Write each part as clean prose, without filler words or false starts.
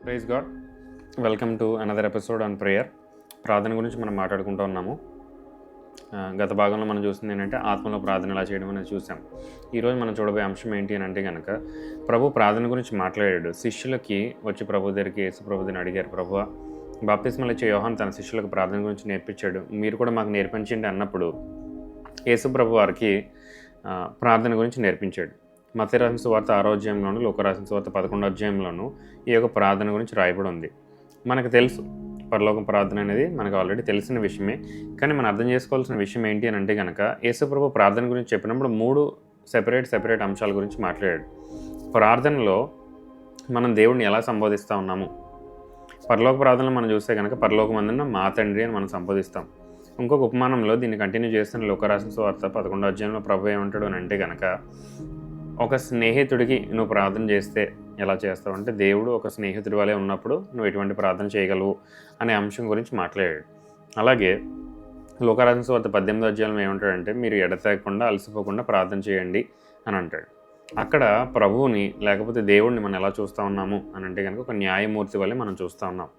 Praise God. Welcome to another episode on prayer. ప్రార్థన గురించి మనం మాట్లాడుకుంటూ ఉన్నాము. గత భాగంలో మనం చూసింది ఏంటంటే ఆత్మలో ప్రార్థన ఎలా చేయడం అనేది చూసాం. ఈరోజు మనం చూడబోయే అంశం ఏంటి అని అంటే కనుక ప్రభు ప్రార్థన గురించి మాట్లాడాడు. శిష్యులకి వచ్చి ప్రభు దగ్గరికి యేసు ప్రభుని అడిగారు, ప్రభువా బాప్తిస్మలు ఇచ్చే యోహాను తన శిష్యులకు ప్రార్థన గురించి నేర్పించాడు, మీరు కూడా మాకు నేర్పించండి అన్నప్పుడు యేసు ప్రభు వారికి ప్రార్థన గురించి నేర్పించాడు. మత్తయి రాసిన సువార్త 6వ అధ్యాయంలోను, లూకా రాసిన సువార్త 11వ అధ్యాయంలోను ఈ యొక్క ప్రార్థన గురించి రాయబడి ఉంది. మనకు తెలుసు పరలోకం ప్రార్థన అనేది మనకు ఆల్రెడీ తెలిసిన విషయమే. కానీ మనం అర్థం చేసుకోవాల్సిన విషయం ఏంటి అని అంటే కనుక యేసు ప్రభు ప్రార్థన గురించి చెప్పినప్పుడు 3 సెపరేట్ అంశాల గురించి మాట్లాడాడు. ప్రార్థనలో మనం దేవుడిని ఎలా సంబోధిస్తూ ఉన్నాము. పరలోక ప్రార్థనలో మనం చూస్తే కనుక పరలోకమందున్న మా తండ్రి అని మనం సంబోధిస్తాం. ఇంకొక ఉపమానంలో దీన్ని కంటిన్యూ చేస్తున్న లూకా రాసిన సువార్త 11వ అధ్యాయంలో ప్రభు ఏమంటాడు అని అంటే కనుక ఒక స్నేహితుడికి నువ్వు ప్రార్థన చేస్తే ఎలా చేస్తావు అంటే దేవుడు ఒక స్నేహితుడి వలె ఉన్నప్పుడు నువ్వు ఎటువంటి ప్రార్థన చేయగలవు అనే అంశం గురించి మాట్లాడాడు. అలాగే లూకా రాసిన సువార్త 18వ అధ్యాయంలో ఏమంటాడంటే మీరు ఎడతెగకుండా అలసిపోకుండా ప్రార్థన చేయండి అని అంటాడు. అక్కడ ప్రభువుని లేకపోతే దేవుడిని మనం ఎలా చూస్తూ ఉన్నాము అని అంటే కనుక ఒక న్యాయమూర్తి వల్లే మనం చూస్తూ ఉన్నాం.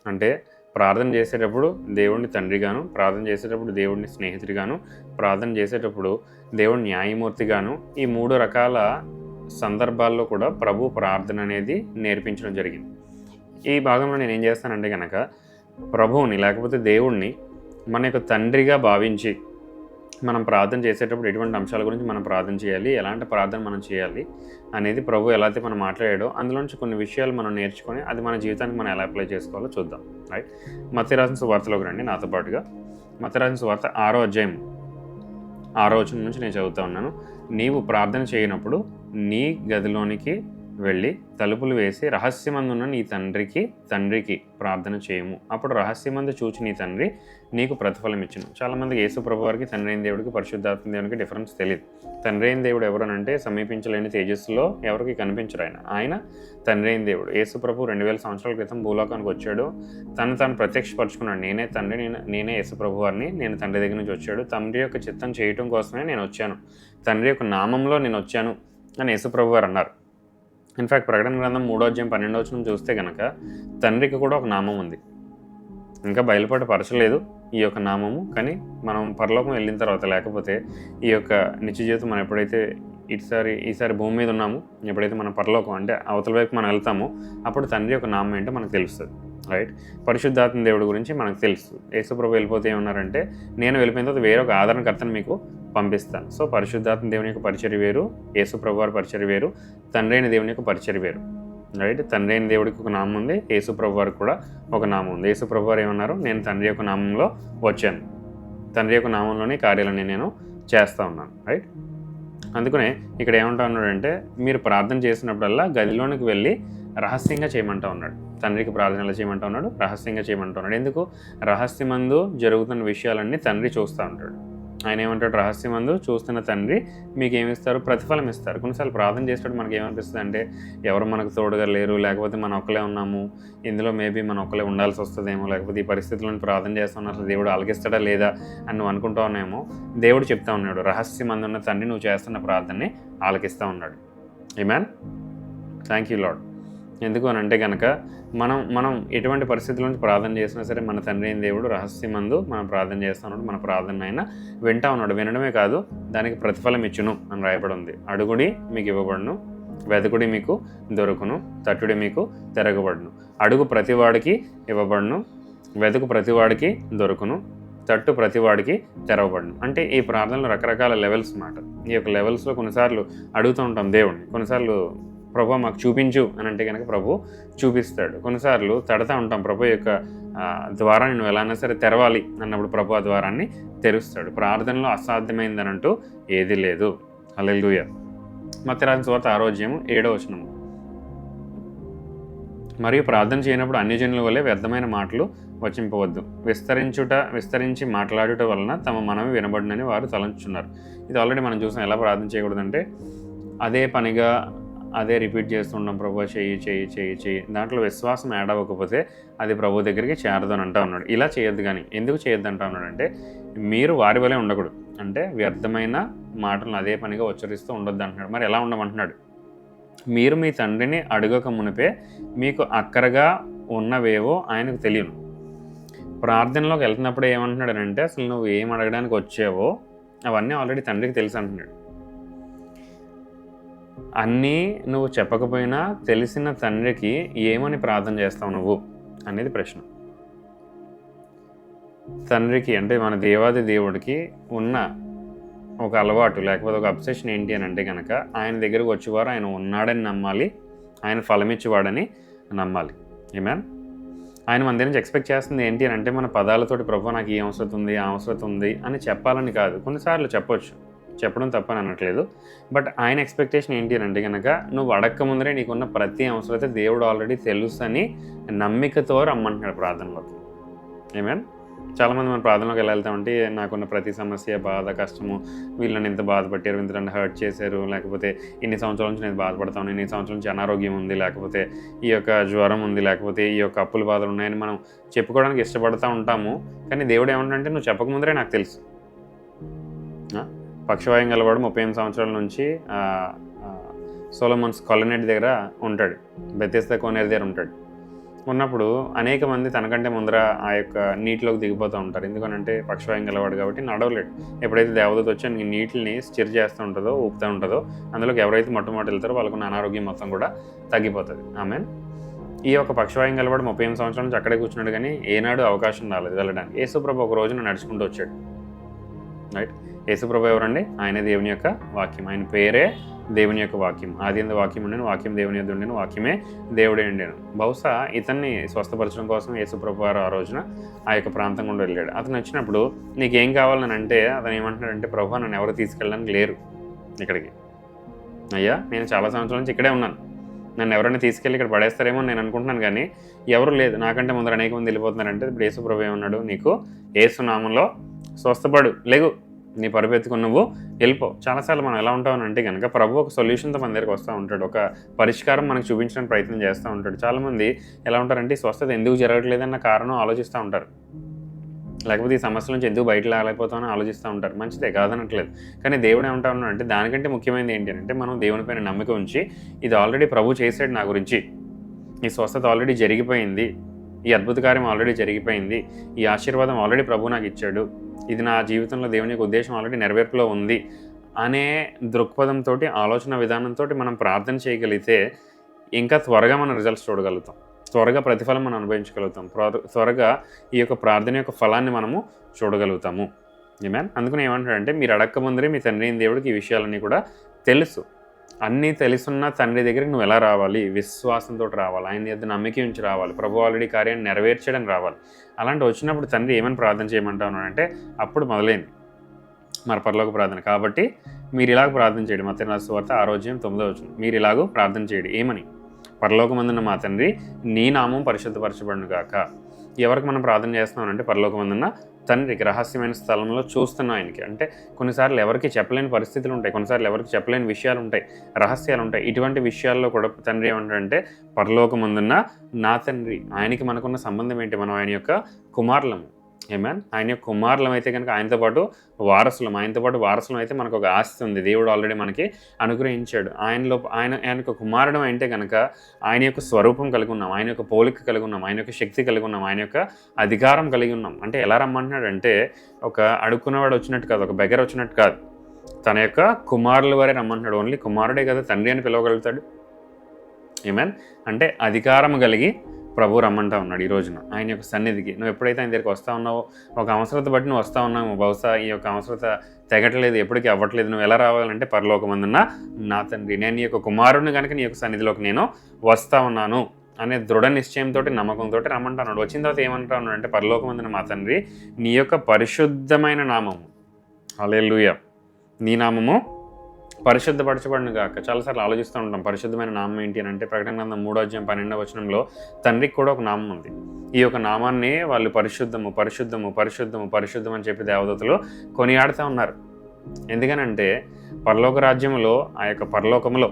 అంటే ప్రార్థన చేసేటప్పుడు దేవుడిని తండ్రిగాను, ప్రార్థన చేసేటప్పుడు దేవుడిని స్నేహితుడిగాను, ప్రార్థన చేసేటప్పుడు దేవుడి న్యాయమూర్తిగాను, ఈ 3 రకాల సందర్భాల్లో కూడా ప్రభు ప్రార్థన అనేది నేర్పించడం జరిగింది. ఈ భాగంలో నేను ఏం చేస్తానంటే కనుక ప్రభువుని లేకపోతే దేవుణ్ణి మన యొక్క తండ్రిగా భావించి మనం ప్రార్థన చేసేటప్పుడు ఎటువంటి అంశాల గురించి మనం ప్రార్థన చేయాలి, ఎలాంటి ప్రార్థన మనం చేయాలి అనేది ప్రభు ఎలా అయితే మనం మాట్లాడాడో అందులోంచి కొన్ని విషయాలు మనం నేర్చుకొని అది మన జీవితానికి మనం ఎలా అప్లై చేసుకోవాలో చూద్దాం. రైట్, మత్తయి రాసిన సువార్తలోకి రండి నాతో పాటుగా. మత్తయి రాసిన సువార్త 6వ అధ్యాయం 6వ వచనం నుంచి నేను చదువుతా ఉన్నాను. నీవు ప్రార్థన చేయనప్పుడు నీ గదిలోనికి వెళ్ళి తలుపులు వేసి రహస్యమందున్న నీ తండ్రికి ప్రార్థన చేయము, అప్పుడు రహస్యమందు చూచి నీ తండ్రి నీకు ప్రతిఫలం ఇచ్చును. చాలామందికి యేసు ప్రభు వారికి తండ్రి అయిన దేవుడికి పరిశుద్ధాత్మ దేవునికి డిఫరెన్స్ తెలియదు. తండ్రి అయిన దేవుడు ఎవరనంటే సమీపించలేని తేజస్సులో ఎవరికి కనిపించరు. ఆయన తండ్రి అయిన దేవుడు. యేసు ప్రభు 2000 సంవత్సరాల క్రితం భూలోకానికి వచ్చాడు. తాను ప్రత్యక్షపరుచుకున్నాడు, నేనే తండ్రి, నేనే యేసు ప్రభు వారిని, నేను తండ్రి దగ్గర నుంచి వచ్చాడు, తండ్రి యొక్క చిత్తం చేయటం కోసమే నేను వచ్చాను, తండ్రి యొక్క నామంలో నేను వచ్చాను అని యేసు ప్రభు వారు అన్నారు. ఇన్ఫ్యాక్ట్ ప్రకటన గ్రంథం 3వ అధ్యాయం 12వ వచనం చూస్తే కనుక తండ్రికి కూడా ఒక నామం ఉంది. ఇంకా బయలుపరచలేదు ఈ యొక్క నామము, కానీ మనం పరలోకం వెళ్ళిన తర్వాత లేకపోతే ఈ యొక్క నిత్య జీవితం మనం ఎప్పుడైతే ఈసారి భూమి మీద ఉన్నాము, ఎప్పుడైతే మనం పరలోకం అంటే అవతల వైపు మనం వెళ్తామో అప్పుడు తండ్రి యొక్క నామం ఏంటో మనకు తెలుస్తుంది. రైట్, పరిశుద్ధాత్మ దేవుడి గురించి మనకు తెలుసు. యేసు ప్రభు వెళ్ళిపోతే ఏమన్నారంటే నేను వెళ్ళిపోయిన తర్వాత వేరే ఒక ఆదరణకర్తను మీకు పంపిస్తాను. సో పరిశుద్ధాత్మ దేవుని యొక్క పరిచర్య వేరు, యేసు ప్రభు వారి పరిచర్య వేరు, తండ్రి అయిన దేవుని యొక్క పరిచర్య వేరు. రైట్, తండ్రి అయిన దేవుడికి ఒక నామం ఉంది, యేసు ప్రభు వారికి కూడా ఒక నామం ఉంది. యేసు ప్రభు వారు ఏమన్నారు, నేను తండ్రి యొక్క నామంలో వచ్చాను, తండ్రి యొక్క నామంలోని కార్యాలని నేను చేస్తూ ఉన్నాను. రైట్, అందుకనే ఇక్కడ ఏమంటా ఉన్నాడంటే మీరు ప్రార్థన చేసినప్పుడల్లా గదిలోనికి వెళ్ళి రహస్యంగా చేయమంటా ఉన్నాడు. తండ్రికి ప్రార్థన ఎలా చేయమంటా ఉన్నాడు, రహస్యంగా చేయమంటా ఉన్నాడు. ఎందుకు? రహస్యమందు జరుగుతున్న విషయాలన్నీ తండ్రి చూస్తూ ఉంటాడు. ఆయన ఏమంటాడు, రహస్యమందు చూస్తున్న తండ్రి మీకు ఏమిస్తారు, ప్రతిఫలం ఇస్తారు. కొన్నిసార్లు ప్రార్థన చేసేటప్పుడు మనకి ఏమనిపిస్తుంది అంటే ఎవరు మనకు తోడుగా లేరు, లేకపోతే మనం ఒక్కలే ఉన్నాము, ఇందులో మేబీ మనం ఒక్కలే ఉండాల్సి వస్తుందేమో, లేకపోతే ఈ పరిస్థితుల్లో ప్రార్థన చేస్తున్నా అసలు దేవుడు ఆలకిస్తాడా లేదా అని నువ్వు అనుకుంటా ఉన్నామో, దేవుడు చెప్తా ఉన్నాడు రహస్యమందు ఉన్న తండ్రి నువ్వు చేస్తున్న ప్రార్థనని ఆలకిస్తూ ఉన్నాడు. ఆమేన్. Thank you Lord. ఎందుకు అని అంటే కనుక మనం ఎటువంటి పరిస్థితుల నుంచి ప్రార్థన చేసినా సరే మన తండ్రి అయిన దేవుడు రహస్యమందు మనం ప్రార్థన చేస్తూ ఉన్నాడు, మన ప్రార్థన అయినా వింటా ఉన్నాడు. వినడమే కాదు దానికి ప్రతిఫలం ఇచ్చును అని రాయబడి ఉంది. అడుగుడి మీకు ఇవ్వబడును, వెతుకుడి మీకు దొరుకును, తట్టుడి మీకు తెరగబడును. అడుగు ప్రతివాడికి ఇవ్వబడును, వెతుకు ప్రతివాడికి దొరుకును, తట్టు ప్రతివాడికి తెరవబడును. అంటే ఈ ప్రార్థనలో రకరకాల లెవెల్స్ అన్నమాట. ఈ యొక్క లెవెల్స్లో కొన్నిసార్లు అడుగుతూ ఉంటాం దేవుడిని, కొన్నిసార్లు ప్రభు మాకు చూపించు అని అంటే కనుక ప్రభు చూపిస్తాడు. కొన్నిసార్లు తడతా ఉంటాం, ప్రభు యొక్క ద్వారాన్ని నువ్వు ఎలా అయినా సరే తెరవాలి అన్నప్పుడు ప్రభు ఆ ద్వారాన్ని తెరుస్తాడు. ప్రార్థనలో అసాధ్యమైందని అంటూ ఏది లేదు. హల్లెలూయా. మత్తయి రాసిన సువార్త 6వ అధ్యాయం 7వ వచనం. మరియు ప్రార్థన చేయనప్పుడు అన్యజనుల వల్లే వ్యర్థమైన మాటలు వచింపవద్దు, విస్తరించి మాట్లాడుట వలన తమ మనవి వినబడినని వారు తలంచున్నారు. ఇది ఆల్రెడీ మనం చూసాం. ఎలా ప్రార్థన చేయకూడదంటే అదే పనిగా అదే రిపీట్ చేస్తుంటాం, ప్రభు చెయ్యి. దాంట్లో విశ్వాసం యాడ్ అవ్వకపోతే అది ప్రభు దగ్గరికి చేరదు అని అంటా ఉన్నాడు. ఇలా చేయొద్దు. కానీ ఎందుకు చేయొద్దు అంటా ఉన్నాడు అంటే మీరు వారి వలె ఉండకూడదు, అంటే వ్యర్థమైన మాటలను అదే పనిగా ఉచ్చరిస్తూ ఉండొద్దు అంటున్నాడు. మరి ఎలా ఉండమంటున్నాడు? మీరు మీ తండ్రిని అడగక మునిపే మీకు అక్కరగా ఉన్నవేవో ఆయనకు తెలియను. ప్రార్థనలోకి వెళ్తున్నప్పుడు ఏమంటున్నాడనంటే అసలు నువ్వు ఏం అడగడానికి వచ్చావో అవన్నీ ఆల్రెడీ తండ్రికి తెలుసు అంటున్నాడు. అన్నీ నువ్వు చెప్పకపోయినా తెలిసిన తండ్రికి ఏమని ప్రార్థన చేస్తావు నువ్వు అనేది ప్రశ్న. తండ్రికి అంటే మన దేవాది దేవుడికి ఉన్న ఒక అలవాటు లేకపోతే ఒక అబ్సెషన్ ఏంటి అని అంటే కనుక ఆయన దగ్గరకు వచ్చేవారు ఆయన ఉన్నాడని నమ్మాలి, ఆయన ఫలమిచ్చేవాడని నమ్మాలి. ఏమేన్ ఆయన మన దగ్గర నుంచి ఎక్స్పెక్ట్ చేస్తుంది ఏంటి అని అంటే మన పదాలతోటి ప్రభు నాకు ఈ అవసరం ఉంది ఆ అవసరం ఉంది అని చెప్పాలని కాదు. కొన్నిసార్లు చెప్పొచ్చు, చెప్పడం తప్పని అనట్లేదు. బట్ ఆయన ఎక్స్పెక్టేషన్ ఏంటి అని అంటే కనుక నువ్వు అడక్క ముందరే నీకున్న ప్రతి అవసరత దేవుడు ఆల్రెడీ తెలుసు అని నమ్మికతో రమ్మంటున్నాడు ప్రార్థనలోకి. ఏమేన్ చాలామంది మన ప్రార్థనలోకి వెళ్తామంటే నాకున్న ప్రతి సమస్య, బాధ, కష్టము, వీళ్ళని ఇంత బాధపట్టారు, ఇంత నన్ను హర్ట్ చేశారు, లేకపోతే ఇన్ని సంవత్సరాల నుంచి నేను బాధపడతాను, ఇన్ని సంవత్సరాల నుంచి అనారోగ్యం ఉంది, లేకపోతే ఈ యొక్క జ్వరం ఉంది, లేకపోతే ఈ యొక్క అప్పుల బాధలు ఉన్నాయని మనం చెప్పుకోవడానికి ఇష్టపడుతూ ఉంటాము. కానీ దేవుడు ఏమంటాడంటే నువ్వు చెప్పకముందరే నాకు తెలుసు. పక్షవాయం గలవాడు 38 సంవత్సరాల నుంచి సొలొమోన్స్ కొలనెట్ దగ్గర ఉంటాడు, బెతెస్దా కోనేరు దగ్గర ఉంటాడు. ఉన్నప్పుడు అనేక మంది తనకంటే ముందర ఆ యొక్క నీటిలోకి దిగిపోతూ ఉంటారు. ఎందుకనంటే పక్షవాయం గలవాడు కాబట్టి నడవలేడు. ఎప్పుడైతే దేవదూత వచ్చి నీటిని స్టిర్ చేస్తూ ఉంటుందో, ఊపుతూ ఉంటుందో, అందులోకి ఎవరైతే మొట్టమొదటి వెళ్తారో వాళ్ళకున్న అనారోగ్యం మొత్తం కూడా తగ్గిపోతుంది. ఆమెన్. ఈ యొక్క పక్షవాయం గలవాడు 38 సంవత్సరాల నుంచి అక్కడే కూర్చున్నాడు, కానీ ఏనాడు అవకాశం రాలేదు వెళ్ళడానికి. యేసుప్రభు ఒక రోజున నడుచుకుంటూ వచ్చాడు. రైట్. యేసుప్రభు ఎవరండి? ఆయన దేవుని యొక్క వాక్యం, ఆయన పేరే దేవుని యొక్క వాక్యం. ఆది యందు వాక్యం ఉండేను, వాక్యం దేవుని యొద్ద ఉండేను, వాక్యమే దేవుడే ఉండేను. బహుశా ఇతన్ని స్వస్థపరచడం కోసం యేసుప్రభు వారు ఆ రోజున ఆ యొక్క ప్రాంతం గుండా వెళ్ళాడు. అతను వచ్చినప్పుడు నీకేం కావాలని అంటే అతను ఏమంటున్నాడంటే ప్రభు నన్ను ఎవరు తీసుకెళ్ళడానికి లేరు ఇక్కడికి. అయ్యా నేను చాలా సంవత్సరాల నుంచి ఇక్కడే ఉన్నాను, నన్ను ఎవరైనా తీసుకెళ్ళి ఇక్కడ పడేస్తారేమో నేను అనుకుంటున్నాను, కానీ ఎవరు లేదు, నాకంటే ముందర అనేక మంది వెళ్ళిపోతున్నారంటే ఇప్పుడు యేసుప్రభు ఏమన్నాడు, నీకు యేసు నామంలో స్వస్థపడు, లేగు, నీ పరుపెత్తుకుని నువ్వు వెళ్ళిపో. చాలాసార్లు మనం ఎలా ఉంటామనంటే కనుక ప్రభు ఒక సొల్యూషన్తో మన దగ్గరికి వస్తూ ఉంటాడు, ఒక పరిష్కారం మనకు చూపించడానికి ప్రయత్నం చేస్తూ ఉంటాడు. చాలామంది ఎలా ఉంటారంటే స్వస్థత ఎందుకు జరగట్లేదన్న కారణం ఆలోచిస్తూ ఉంటారు, లేకపోతే ఈ సమస్యల నుంచి ఎందుకు బయట రాలేకపోతామని ఆలోచిస్తూ ఉంటారు. మంచిదే, కాదనట్లేదు. కానీ దేవుడు ఏమంటా ఉన్నాడు అంటే దానికంటే ముఖ్యమైనది ఏంటి అంటే మనం దేవుని పైన నమ్మకం ఉంచి ఇది ఆల్రెడీ ప్రభు చేసాడు నా గురించి, ఈ స్వస్థత ఆల్రెడీ జరిగిపోయింది, ఈ అద్భుత కార్యం ఆల్రెడీ జరిగిపోయింది, ఈ ఆశీర్వాదం ఆల్రెడీ ప్రభు నాకు ఇచ్చాడు, ఇది నా జీవితంలో దేవుని యొక్క ఉద్దేశం ఆల్రెడీ నెరవేర్పులో ఉంది అనే దృక్పథంతో, ఆలోచన విధానంతో మనం ప్రార్థన చేయగలిగితే ఇంకా త్వరగా మనం రిజల్ట్స్ చూడగలుగుతాం, త్వరగా ప్రతిఫలం మనం అనుభవించగలుగుతాం, త్వరగా ఈ యొక్క ప్రార్థన యొక్క ఫలాన్ని మనము చూడగలుగుతాము. ఆమేన్. అందుకని ఏమంటాడంటే మీరు అడక్క ముందరే మీ తండ్రి అయిన దేవుడికి ఈ విషయాలన్నీ కూడా తెలుసు. అన్నీ తెలుసున్న తండ్రి దగ్గరికి నువ్వు ఎలా రావాలి? విశ్వాసంతో రావాలి, ఆయన దగ్గర నమ్మకం ఉంచి రావాలి, ప్రభు ఆల్రెడీ కార్యాన్ని నెరవేర్చడం రావాలి. అలాంటి వచ్చినప్పుడు తండ్రి ఏమని ప్రార్థన చేయమంటావు అంటే అప్పుడు మొదలైంది మరి పరలోక ప్రార్థన. కాబట్టి మీరు ఇలాగ ప్రార్థన చేయండి. మత్తయి రాసిన సువార్త 6:9 మీరు ఇలాగూ ప్రార్థన చేయండి. ఏమని? పరలోకమందున్న మా తండ్రి నీ నామం పరిశుద్ధపరచబడును గాక. ఎవరికి మనం ప్రార్థన చేస్తున్నామంటే పరలోకమందున్న తండ్రికి, రహస్యమైన స్థలంలో చూస్తున్న ఆయనకి. అంటే కొన్నిసార్లు ఎవరికి చెప్పలేని పరిస్థితులు ఉంటాయి, కొన్నిసార్లు ఎవరికి చెప్పలేని విషయాలు ఉంటాయి, రహస్యాలు ఉంటాయి. ఇటువంటి విషయాల్లో కూడా తండ్రి ఏమంటాడంటే పరలోకమందున్న నా తండ్రి. ఆయనకి మనకున్న సంబంధం ఏంటి? మనం ఆయన యొక్క కుమారులము. ఆమేన్. ఆయన యొక్క కుమారులం అయితే కనుక ఆయనతో పాటు వారసులం అయితే మనకు ఒక ఆస్తి ఉంది, దేవుడు ఆల్రెడీ మనకి అనుగ్రహించాడు. ఆయనకు కుమారుడు అంటే కనుక ఆయన యొక్క స్వరూపం కలిగి ఉన్నాం, ఆయన యొక్క పోలిక కలిగి ఉన్నాం, ఆయన యొక్క శక్తి కలిగి ఉన్నాం, ఆయన యొక్క అధికారం కలిగి ఉన్నాం. అంటే ఎలా రమ్మంటున్నాడు అంటే ఒక అడుక్కున్నవాడు వచ్చినట్టు కాదు, ఒక బెగర్ వచ్చినట్టు కాదు, తన యొక్క కుమారుల వారే రమ్మంటున్నాడు. ఓన్లీ కుమారుడే కదా తండ్రి అని పిలవగలుగుతాడు. ఆమేన్. అంటే అధికారం కలిగి ప్రభు రమ్మంటా ఉన్నాడు ఈ రోజున ఆయన యొక్క సన్నిధికి. నువ్వు ఎప్పుడైతే ఆయన దగ్గరికి వస్తూ ఉన్నావో ఒక అవసరత బట్టి నువ్వు వస్తూ ఉన్నావు, బహుశా ఈ యొక్క అవసరత తెగట్లేదు, ఎప్పటికీ అవ్వట్లేదు, నువ్వు ఎలా రావాలంటే పరలోకమందున్న నా తండ్రి, నేను నీ యొక్క కుమారుడిని కనుక నీ యొక్క సన్నిధిలోకి నేను వస్తూ ఉన్నాను అనే దృఢ నిశ్చయంతో, నమ్మకంతో రమ్మంటున్నాడు. వచ్చిన తర్వాత ఏమంటా ఉన్నాడు అంటే పరలోకమందున్న మా తండ్రి నీ యొక్క పరిశుద్ధమైన నామము, హల్లెలూయా, నీ నామము పరిశుద్ధపరచబడును గాక. చాలాసార్లు ఆలోచిస్తూ ఉంటాం పరిశుద్ధమైన నామం ఏంటి అని అంటే ప్రకటన గ్రంథం 3:12 తండ్రికి కూడా ఒక నామం ఉంది. ఈ యొక్క నామాన్ని వాళ్ళు పరిశుద్ధము పరిశుద్ధము పరిశుద్ధము పరిశుద్ధం అని చెప్పి దేవదూతలు కొనియాడుతూ ఉన్నారు. ఎందుకనంటే పరలోక రాజ్యంలో, ఆ యొక్క పరలోకంలో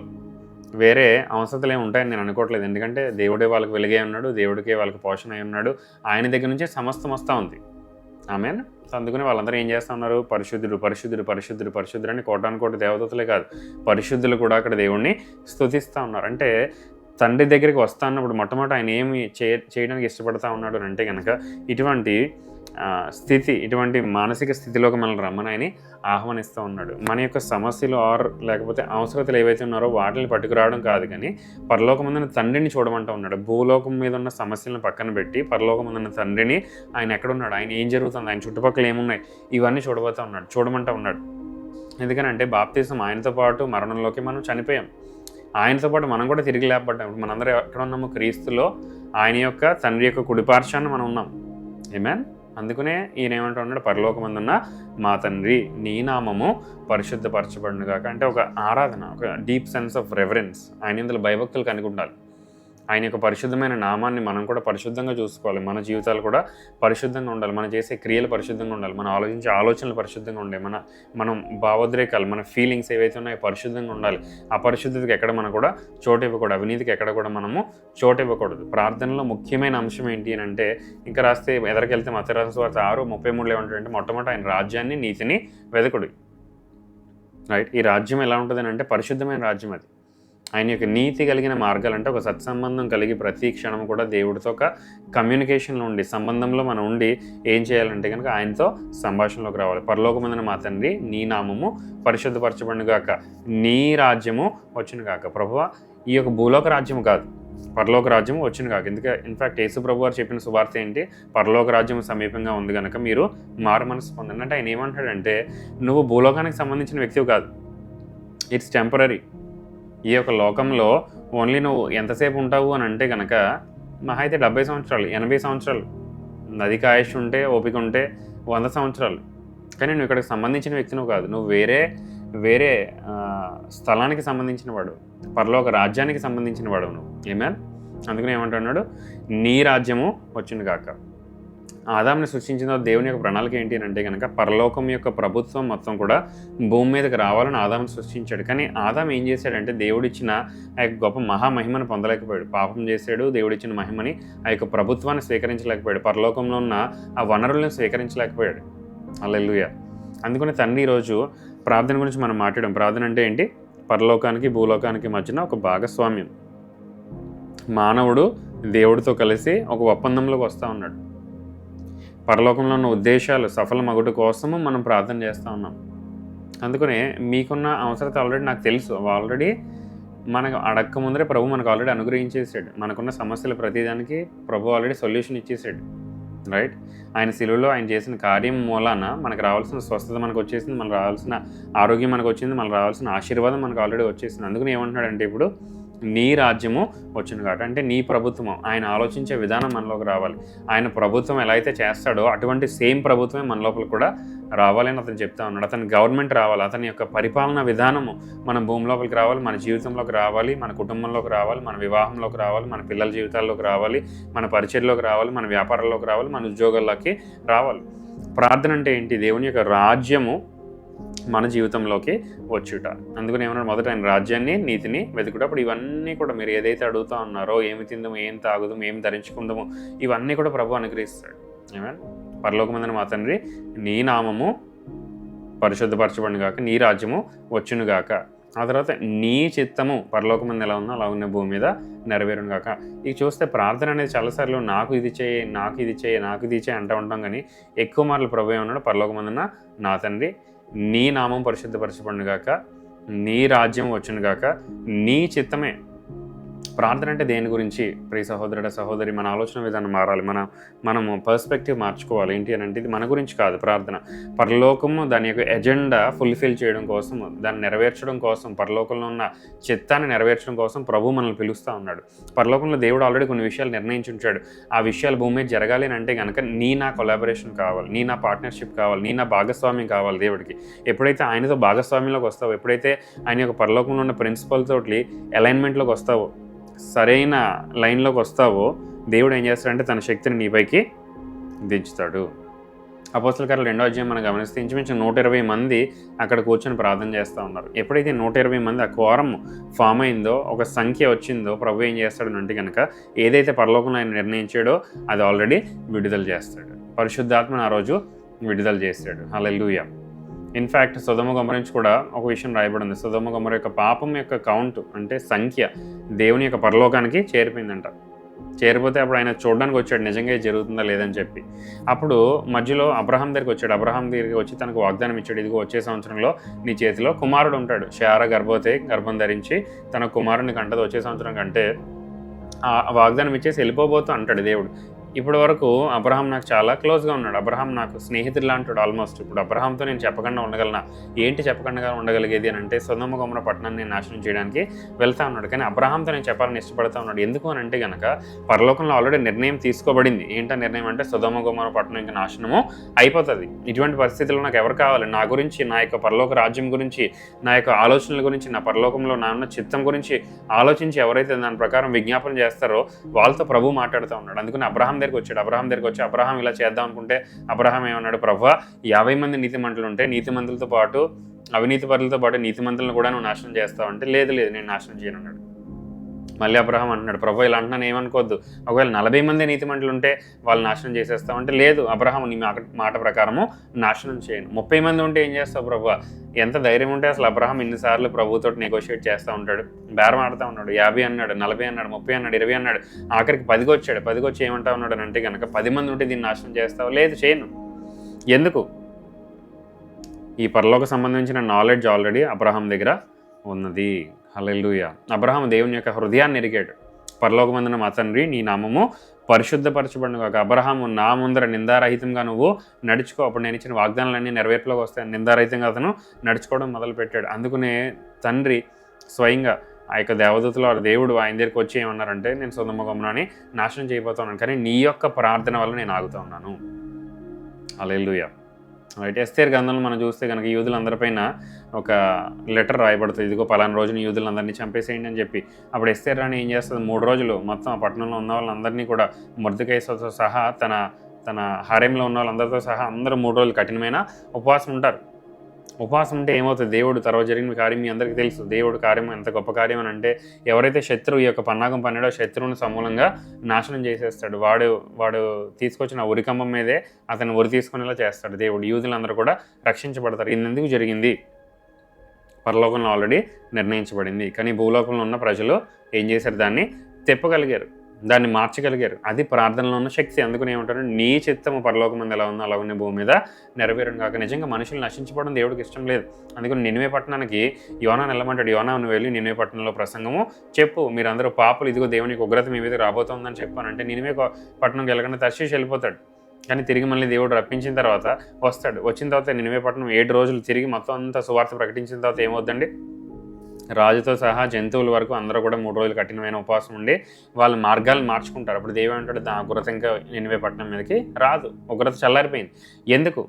వేరే అవసరతలు ఏమి ఉంటాయని నేను అనుకోవట్లేదు. ఎందుకంటే దేవుడే వాళ్ళకి వెలుగే ఉన్నాడు, దేవుడికే వాళ్ళకి పోషణ అయి ఉన్నాడు, ఆయన దగ్గర నుంచే సమస్తం వస్తూ ఉంది. ఆమెన్. అందుకని వాళ్ళందరూ ఏం చేస్తూ ఉన్నారు? పరిశుద్ధుడు పరిశుద్ధుడు పరిశుద్ధుడు పరిశుద్ధుడు అని కోటానుకోటి దేవదూతలే కాదు, పరిశుద్ధులు కూడా అక్కడ దేవుణ్ణి స్తుతిస్తూ ఉన్నారు. అంటే తండ్రి దగ్గరికి వస్తా అన్నప్పుడు మొట్టమొదటి ఆయన ఏమి చేయడానికి ఇష్టపడతా ఉన్నాడు అంటే కనుక ఇటువంటి స్థితి, ఇటువంటి మానసిక స్థితిలోకి మనల్ని రమ్మని ఆయన ఆహ్వానిస్తూ ఉన్నాడు. మన యొక్క సమస్యలు లేకపోతే అవసరతలు ఏవైతే ఉన్నారో వాటిని పట్టుకురావడం కాదు, కానీ పరలోకమందున తండ్రిని చూడమంటూ ఉన్నాడు. భూలోకం మీద ఉన్న సమస్యలను పక్కన పెట్టి పరలోకమందున తండ్రిని, ఆయన ఎక్కడున్నాడు, ఆయన ఏం జరుగుతుంది, ఆయన చుట్టుపక్కల ఏమున్నాయి, ఇవన్నీ చూడమంటూ ఉన్నాడు. ఎందుకనంటే బాప్తిసం ఆయనతో పాటు మరణంలోకి మనం చనిపోయాం, ఆయనతో పాటు మనం కూడా తిరిగి లేపబడ్డాం. మనందరం ఎక్కడ ఉన్నాము? క్రీస్తులో ఆయన యొక్క తండ్రి యొక్క కుడిపార్శ్వాన మనం ఉన్నాం. ఆమేన్. అందుకనే ఈయన ఏమంటున్నాడు? పరలోకమందున్న మా తండ్రి నీ నామము పరిశుద్ధపరచబడును గాక. అంటే ఒక ఆరాధన, ఒక డీప్ సెన్స్ ఆఫ్ రెవరెన్స్, ఆయన ఇందులో భయభక్తులు కనుక ఉండాలి. ఆయన యొక్క పరిశుద్ధమైన నామాన్ని మనం కూడా పరిశుద్ధంగా చూసుకోవాలి. మన జీవితాలు కూడా పరిశుద్ధంగా ఉండాలి, మనం చేసే క్రియలు పరిశుద్ధంగా ఉండాలి, మనం ఆలోచించే ఆలోచనలు పరిశుద్ధంగా ఉండాలి, మనం భావోద్రేకాలు, మన ఫీలింగ్స్ ఏవైతే ఉన్నాయో పరిశుద్ధంగా ఉండాలి. అపరిశుద్ధతకి ఎక్కడ మనం కూడా చోటు ఇవ్వకూడదు, అవినీతికి ఎక్కడ కూడా మనము చోటు ఇవ్వకూడదు. ప్రార్థనలో ముఖ్యమైన అంశం ఏంటి అని అంటే, ఇంకా రాస్తే ఎదరికెళ్తే మత్తయి రాసిన సువార్త 6:33 ఏమంటాడంటే, మొట్టమొదటి ఆయన రాజ్యాన్ని నీతిని వెదకుడు. రైట్. ఈ రాజ్యం ఎలా ఉంటుంది అంటే పరిశుద్ధమైన రాజ్యం. అది ఆయన యొక్క నీతి కలిగిన మార్గాలు, అంటే ఒక సత్సంబంధం కలిగి ప్రతి క్షణం కూడా దేవుడితో ఒక కమ్యూనికేషన్లో ఉండి, సంబంధంలో మనం ఉండి ఏం చేయాలంటే కనుక ఆయనతో సంభాషణలోకి రావాలి. పరలోకమందున మా తండ్రి నీ నామము పరిశుద్ధపరచబడును గాక, నీ రాజ్యము వచ్చును గాక. ప్రభువా, ఈ యొక్క భూలోక రాజ్యం కాదు, పరలోక రాజ్యం వచ్చును కాక. ఇన్ఫ్యాక్ట్ యేసు ప్రభు వారు చెప్పిన సువార్త ఏంటి? పరలోక రాజ్యం సమీపంగా ఉంది కనుక మీరు మారు మనసు పొందండి. అంటే ఆయన ఏమంటాడంటే, నువ్వు భూలోకానికి సంబంధించిన వ్యక్తివి కాదు, ఇట్స్ టెంపరీ. ఈ యొక్క లోకంలో ఓన్లీ నువ్వు ఎంతసేపు ఉంటావు అని అంటే కనుక మహా అయితే 70 సంవత్సరాలు, 80 సంవత్సరాలు, అధిక ఆయుష్ ఉంటే, ఓపిక ఉంటే 100 సంవత్సరాలు. కానీ నువ్వు ఇక్కడికి సంబంధించిన వ్యక్తి నువ్వు కాదు, నువ్వు వేరే స్థలానికి సంబంధించిన వాడు, పరలోక రాజ్యానికి సంబంధించిన వాడు నువ్వు. ఆమేన్. అందుకని ఏమంటున్నాడు? నీ రాజ్యము వచ్చును గాక. ఆదాంని సృష్టించిన దేవుని యొక్క ప్రణాళిక ఏంటి అంటే కనుక పరలోకం యొక్క ప్రభుత్వం మొత్తం కూడా భూమి మీదకి రావాలని ఆదాంని సృష్టించాడు. కానీ ఆదాం ఏం చేశాడంటే, దేవుడిచ్చిన ఆ యొక్క గొప్ప మహామహిమను పొందలేకపోయాడు, పాపం చేశాడు. దేవుడిచ్చిన మహిమని, ఆ యొక్క ప్రభుత్వాన్ని స్వీకరించలేకపోయాడు, పరలోకంలో ఉన్న ఆ వనరులను స్వీకరించలేకపోయాడు. హల్లెలూయా. అందుకని తండ్రి ఈరోజు ప్రార్థన గురించి మనం మాట్లాడాం. ప్రార్థన అంటే ఏంటి? పరలోకానికి భూలోకానికి మధ్యన ఒక భాగస్వామ్యం. మానవుడు దేవుడితో కలిసి ఒక ఒప్పందంలోకి వస్తూ ఉన్నాడు. పరలోకంలో ఉన్న ఉద్దేశాలు సఫలమగుట కోసము మనం ప్రార్థన చేస్తూ ఉన్నాం. అందుకనే మీకున్న అవసరత ఆల్రెడీ నాకు తెలుసు. ఆల్రెడీ మనకు అడక్క ముందరే ప్రభు మనకు ఆల్రెడీ అనుగ్రహించేసాడు. మనకున్న సమస్యలు ప్రతిదానికి ప్రభు ఆల్రెడీ సొల్యూషన్ ఇచ్చేసాడు. రైట్. ఆయన శిలువలో ఆయన చేసిన కార్యం మూలాన మనకు రావాల్సిన స్వస్థత మనకు వచ్చేసింది, మనకు రావాల్సిన ఆరోగ్యం మనకు వచ్చింది, మనకు రావాల్సిన ఆశీర్వాదం మనకు ఆల్రెడీ వచ్చేసింది. అందుకని ఏమంటున్నాడంటే, ఇప్పుడు నీ రాజ్యము వచ్చును కాక. అంటే నీ ప్రభుత్వం, ఆయన ఆలోచించే విధానం మనలోకి రావాలి. ఆయన ప్రభుత్వం ఎలా అయితే చేస్తాడో అటువంటి సేమ్ ప్రభుత్వమే మన లోపల కూడా రావాలని అతను చెప్తా ఉన్నాడు. అతని గవర్నమెంట్ రావాలి, అతని యొక్క పరిపాలన విధానము మన భూమి లోపలికి రావాలి, మన జీవితంలోకి రావాలి, మన కుటుంబంలోకి రావాలి, మన వివాహంలోకి రావాలి, మన పిల్లల జీవితాల్లోకి రావాలి, మన పరిచర్లోకి రావాలి, మన వ్యాపారాల్లోకి రావాలి, మన ఉద్యోగాల్లోకి రావాలి. ప్రార్థన అంటే ఏంటి? దేవుని యొక్క రాజ్యము మన జీవితంలోకి వచ్చుట. అందుకని ఏమన్నాడు? మొదట ఆయన రాజ్యాన్ని నీతిని వెతుకుటప్పుడు ఇవన్నీ కూడా మీరు ఏదైతే అడుగుతా ఉన్నారో, ఏమి తిందాము, ఏం తాగుదాము, ఏం ధరించుకుందాము, ఇవన్నీ కూడా ప్రభు అనుగ్రహిస్తాడు. ఆమేన్. పరలోకమందున మా తండ్రి నీ నామము పరిశుద్ధపరచబడును గాక, నీ రాజ్యము వచ్చును గాక. ఆ తర్వాత నీ చిత్తము పరలోకమందు ఎలా ఉందో అలా ఉన్న భూమి మీద నెరవేరును గాక. ఇక చూస్తే ప్రార్థన అనేది చాలాసార్లు నాకు ఇది చేయి, నాకు ఇది చేయి, నాకు ఇది చేయి అంటూ ఉంటాం. కానీ ఎక్కువ మార్లు ప్రభు ఏమన్నాడు? పరలోకమందున నా తండ్రి నీ నామం పరిశుద్ధపరచబడును గాక, నీ రాజ్యం వచ్చును గాక, నీ చిత్తమే. ప్రార్థన అంటే దేని గురించి? ప్రియ సహోదరుడ సహోదరి, మన ఆలోచన విధానం మారాలి, మనము పర్స్పెక్టివ్ మార్చుకోవాలి. ఏంటి అని అంటే, ఇది మన గురించి కాదు ప్రార్థన. పరలోకము దాని యొక్క ఎజెండా ఫుల్ఫిల్ చేయడం కోసం, దాన్ని నెరవేర్చడం కోసం, పరలోకంలో ఉన్న చిత్తాన్ని నెరవేర్చడం కోసం ప్రభు మనల్ని పిలుస్తూ ఉన్నాడు. పరలోకంలో దేవుడు ఆల్రెడీ కొన్ని విషయాలు నిర్ణయించి ఉంచాడు. ఆ విషయాలు భూమి మీద జరగాలి అని అంటే కనుక నా కొలాబరేషన్ కావాలి, నా పార్ట్నర్షిప్ కావాలి, నా భాగస్వామ్యం కావాలి దేవుడికి. ఎప్పుడైతే ఆయనతో భాగస్వామ్యంలోకి వస్తావో, ఎప్పుడైతే ఆయన యొక్క పరలోకంలో ఉన్న ప్రిన్సిపల్ తోటి అలైన్మెంట్లోకి వస్తావో, సరైన లైన్లోకి వస్తావో, దేవుడు ఏం చేస్తాడంటే తన శక్తిని నీపైకి దించుతాడు. అపోస్తలుల కార్యాలు 2వ అధ్యాయం మనం గమనిస్తే ఇంచుమించు 120 మంది అక్కడ కూర్చొని ప్రార్థన చేస్తూ ఉన్నారు. ఎప్పుడైతే 120 మంది ఆ కోరం ఫామ్ అయిందో, ఒక సంఖ్య వచ్చిందో, ప్రభు ఏం చేస్తాడు అంటే కనుక ఏదైతే పరలోకంలో ఆయన నిర్ణయించాడో అది ఆల్రెడీ విడుదల చేస్తాడు. పరిశుద్ధాత్మను ఆ రోజు విడుదల చేశాడు. హల్లెలూయా. ఇన్ఫ్యాక్ట్ సొదొమ గొమొర్రా నుంచి కూడా ఒక విషయం రాయబడింది. సొదొమ గొమొర్రా యొక్క పాపం యొక్క కౌంట్ అంటే సంఖ్య దేవుని యొక్క పరలోకానికి చేరిపోయిందంట. చేరిపోతే అప్పుడు ఆయన చూడడానికి వచ్చాడు నిజంగా ఇది జరుగుతుందా లేదని చెప్పి. అప్పుడు మధ్యలో అబ్రహాం దగ్గరికి వచ్చాడు. అబ్రహాం దగ్గరికి వచ్చి తనకు వాగ్దానం ఇచ్చాడు, ఇదిగో వచ్చే సంవత్సరంలో నీ చేతిలో కుమారుడు ఉంటాడు. శారా గర్భం ధరించి తన కుమారుడిని కంటది వచ్చే సంవత్సరం కంటే ఆ వాగ్దానం ఇచ్చేసి వెళ్ళిపోబోతూ అంటాడు దేవుడు. ఇప్పటి వరకు అబ్రహాం నాకు చాలా క్లోజ్గా ఉన్నాడు, అబ్రహాం నాకు స్నేహితుడిలా అంటాడు ఆల్మోస్ట్. ఇప్పుడు అబ్రహాంతో నేను చెప్పకుండా ఉండగలనా? ఏంటి చెప్పకుండా ఉండగలిగేది అని అంటే సొదొమ గొమొర్రా పట్టణాన్ని నేను నాశనం చేయడానికి వెళ్తా ఉన్నాడు. కానీ అబ్రహాంతో నేను చెప్పాలని ఇష్టపడతా ఉన్నాడు. ఎందుకు అని అంటే కనుక పరలోకంలో ఆల్రెడీ నిర్ణయం తీసుకోబడింది. ఏంటో నిర్ణయం అంటే సొదొమ గొమొర్రా పట్టణం ఇంకా నాశనము అయిపోతుంది. ఇటువంటి పరిస్థితుల్లో నాకు ఎవరు కావాలి? నా గురించి, నా యొక్క పరలోక రాజ్యం గురించి, నా యొక్క ఆలోచనల గురించి, నా పరలోకంలో నా ఉన్న చిత్తం గురించి ఆలోచించి ఎవరైతే దాని ప్రకారం విజ్ఞాపన చేస్తారో వాళ్ళతో ప్రభు మాట్లాడుతూ ఉన్నాడు. అందుకని అబ్రహాం దగ్గరికి వచ్చి అబ్రహాం ఇలా చేద్దాం అనుకుంటే అబ్రహాం ఏమన్నాడు, ప్రభువా 50 మంది నీతిమంతులు ఉంటే నీతిమంతులతో పాటు అవినీతి పరులతో పాటు నీతిమంతులను కూడా నువ్వు నాశనం చేస్తావు అంటే లేదు నేను నాశనం చేయను అన్నాడు. మళ్ళీ అబ్రహాం అంటున్నాడు, ప్రభు ఇలా అంటున్నాను ఏమనుకోవద్దు, ఒకవేళ 40 మంది నీతిమంతులు ఉంటే వాళ్ళు నాశనం చేసేస్తావు అంటే లేదు అబ్రహాం నీ మాట ప్రకారము నాశనం చేయను. 30 మంది ఉంటే ఏం చేస్తావు ప్రభు? ఎంత ధైర్యం ఉంటే అసలు అబ్రహాం ఇన్నిసార్లు ప్రభుతో నెగోషియేట్ చేస్తూ ఉంటాడు, బేరం ఆడుతూ ఉన్నాడు. 50 అన్నాడు, 40 అన్నాడు, 30 అన్నాడు, 20 అన్నాడు, ఆఖరికి 10కి వచ్చాడు. 10కి వచ్చి ఏమంటా ఉన్నాడు అంటే కనుక 10 మంది ఉంటే దీన్ని నాశనం చేస్తావు, లేదు చేయను. ఎందుకు? ఈ పరలోక సంబంధించిన నాలెడ్జ్ ఆల్రెడీ అబ్రహాం దగ్గర ఉన్నది. హల్లెలూయా. అబ్రహాం దేవుని యొక్క హృదయాన్ని ఎరిగాడు. పరలోకమందున మా తండ్రి నీ నామము పరిశుద్ధపరచబడును గాక. అబ్రహాము నా ముందర నిందారహితంగా నువ్వు నడుచుకో, అప్పుడు నేను ఇచ్చిన వాగ్దానాలన్నీ నెరవేర్పులోకి వస్తాయి. నిందారహితంగా అతను నడుచుకోవడం మొదలుపెట్టాడు. అందుకనే తండ్రి స్వయంగా ఆ యొక్క దేవదూతలో దేవుడు ఆయన దగ్గరికి వచ్చి ఏమన్నారంటే నేను సొదొమ గొమొర్రాని నాశనం చేయబోతున్నాను, కానీ నీ యొక్క ప్రార్థన వల్ల నేను ఆగుతూ ఉన్నాను. హల్లెలూయా. రైట్. ఎస్తేర్ గ్రంథంలో మనం చూస్తే కనుక యూదులందరిపైన ఒక లెటర్ రాయబడుతుంది, ఇదిగో పలానా రోజున యూదులందరినీ చంపేసేయండి అని చెప్పి. అప్పుడు ఎస్తేర్ రాణి ఏం చేస్తుంది, 3 రోజులు మొత్తం ఆ పట్టణంలో ఉన్న వాళ్ళందరినీ కూడా మొర్దెకైతో సహా తన హారెంలో ఉన్న వాళ్ళందరితో సహా అందరూ 3 రోజులు కఠినమైన ఉపవాసం ఉంటారు. ఉపవాసం ఉంటే ఏమవుతుంది, దేవుడు తర్వాత జరిగిన కార్యం మీ అందరికీ తెలుసు. దేవుడు కార్యం ఎంత గొప్ప కార్యం అని అంటే ఎవరైతే శత్రువు ఈ యొక్క పన్నాగం పన్నాడో శత్రువుని సమూలంగా నాశనం చేసేస్తాడు. వాడు తీసుకొచ్చిన ఉరికంబం మీదే అతను ఉరి తీసుకునేలా చేస్తాడు దేవుడు. యూదులందరూ కూడా రక్షించబడతారు. ఇది ఎందుకు జరిగింది? పరలోకంలో ఆల్రెడీ నిర్ణయించబడింది. కానీ భూలోకంలో ఉన్న ప్రజలు ఏం చేశారు, దాన్ని తెప్పగలిగారు, దాన్ని మార్చగలిగారు. అది ప్రార్థనలో ఉన్న శక్తి. అందుకని ఏమంటారు, నీ చిత్తము పరలోకమందు ఎలా ఉందో అలాగనే భూమి మీద నెరవేరును కాక. నిజంగా మనుషులు నశించిపోవడం దేవుడికి ఇష్టం లేదు. అందుకని నినివే పట్టణానికి యోనాను వెళ్ళమంటాడు, యోనా నువ్వు వెళ్ళి నినివే పట్టణంలో ప్రసంగము చెప్పు, మీరందరూ పాపులు, ఇదిగో దేవునికి ఉగ్రత మీ మీద రాబోతోందని చెప్పానంటే నినివే పట్టణంకి వెళ్ళకుండా తర్షీషు వెళ్ళిపోతాడు. కానీ తిరిగి మళ్ళీ దేవుడు రప్పించిన తర్వాత వస్తాడు. వచ్చిన తర్వాత నినివే పట్టణం 7 రోజులు తిరిగి మొత్తం అంతా సువార్త ప్రకటించిన తర్వాత ఏమవుద్దండి, రాజుతో సహా జంతువుల వరకు అందరూ కూడా 3 రోజులు కఠినమైన ఉపవాసం ఉండి వాళ్ళ మార్గాలను మార్చుకుంటారు. అప్పుడు దేవుడు అంటాడు, ఆ ఉగ్రత ఇంకా నినివే పట్టణం మీదకి రాదు, ఉగ్రత చల్లారిపోయింది. ఎందుకు?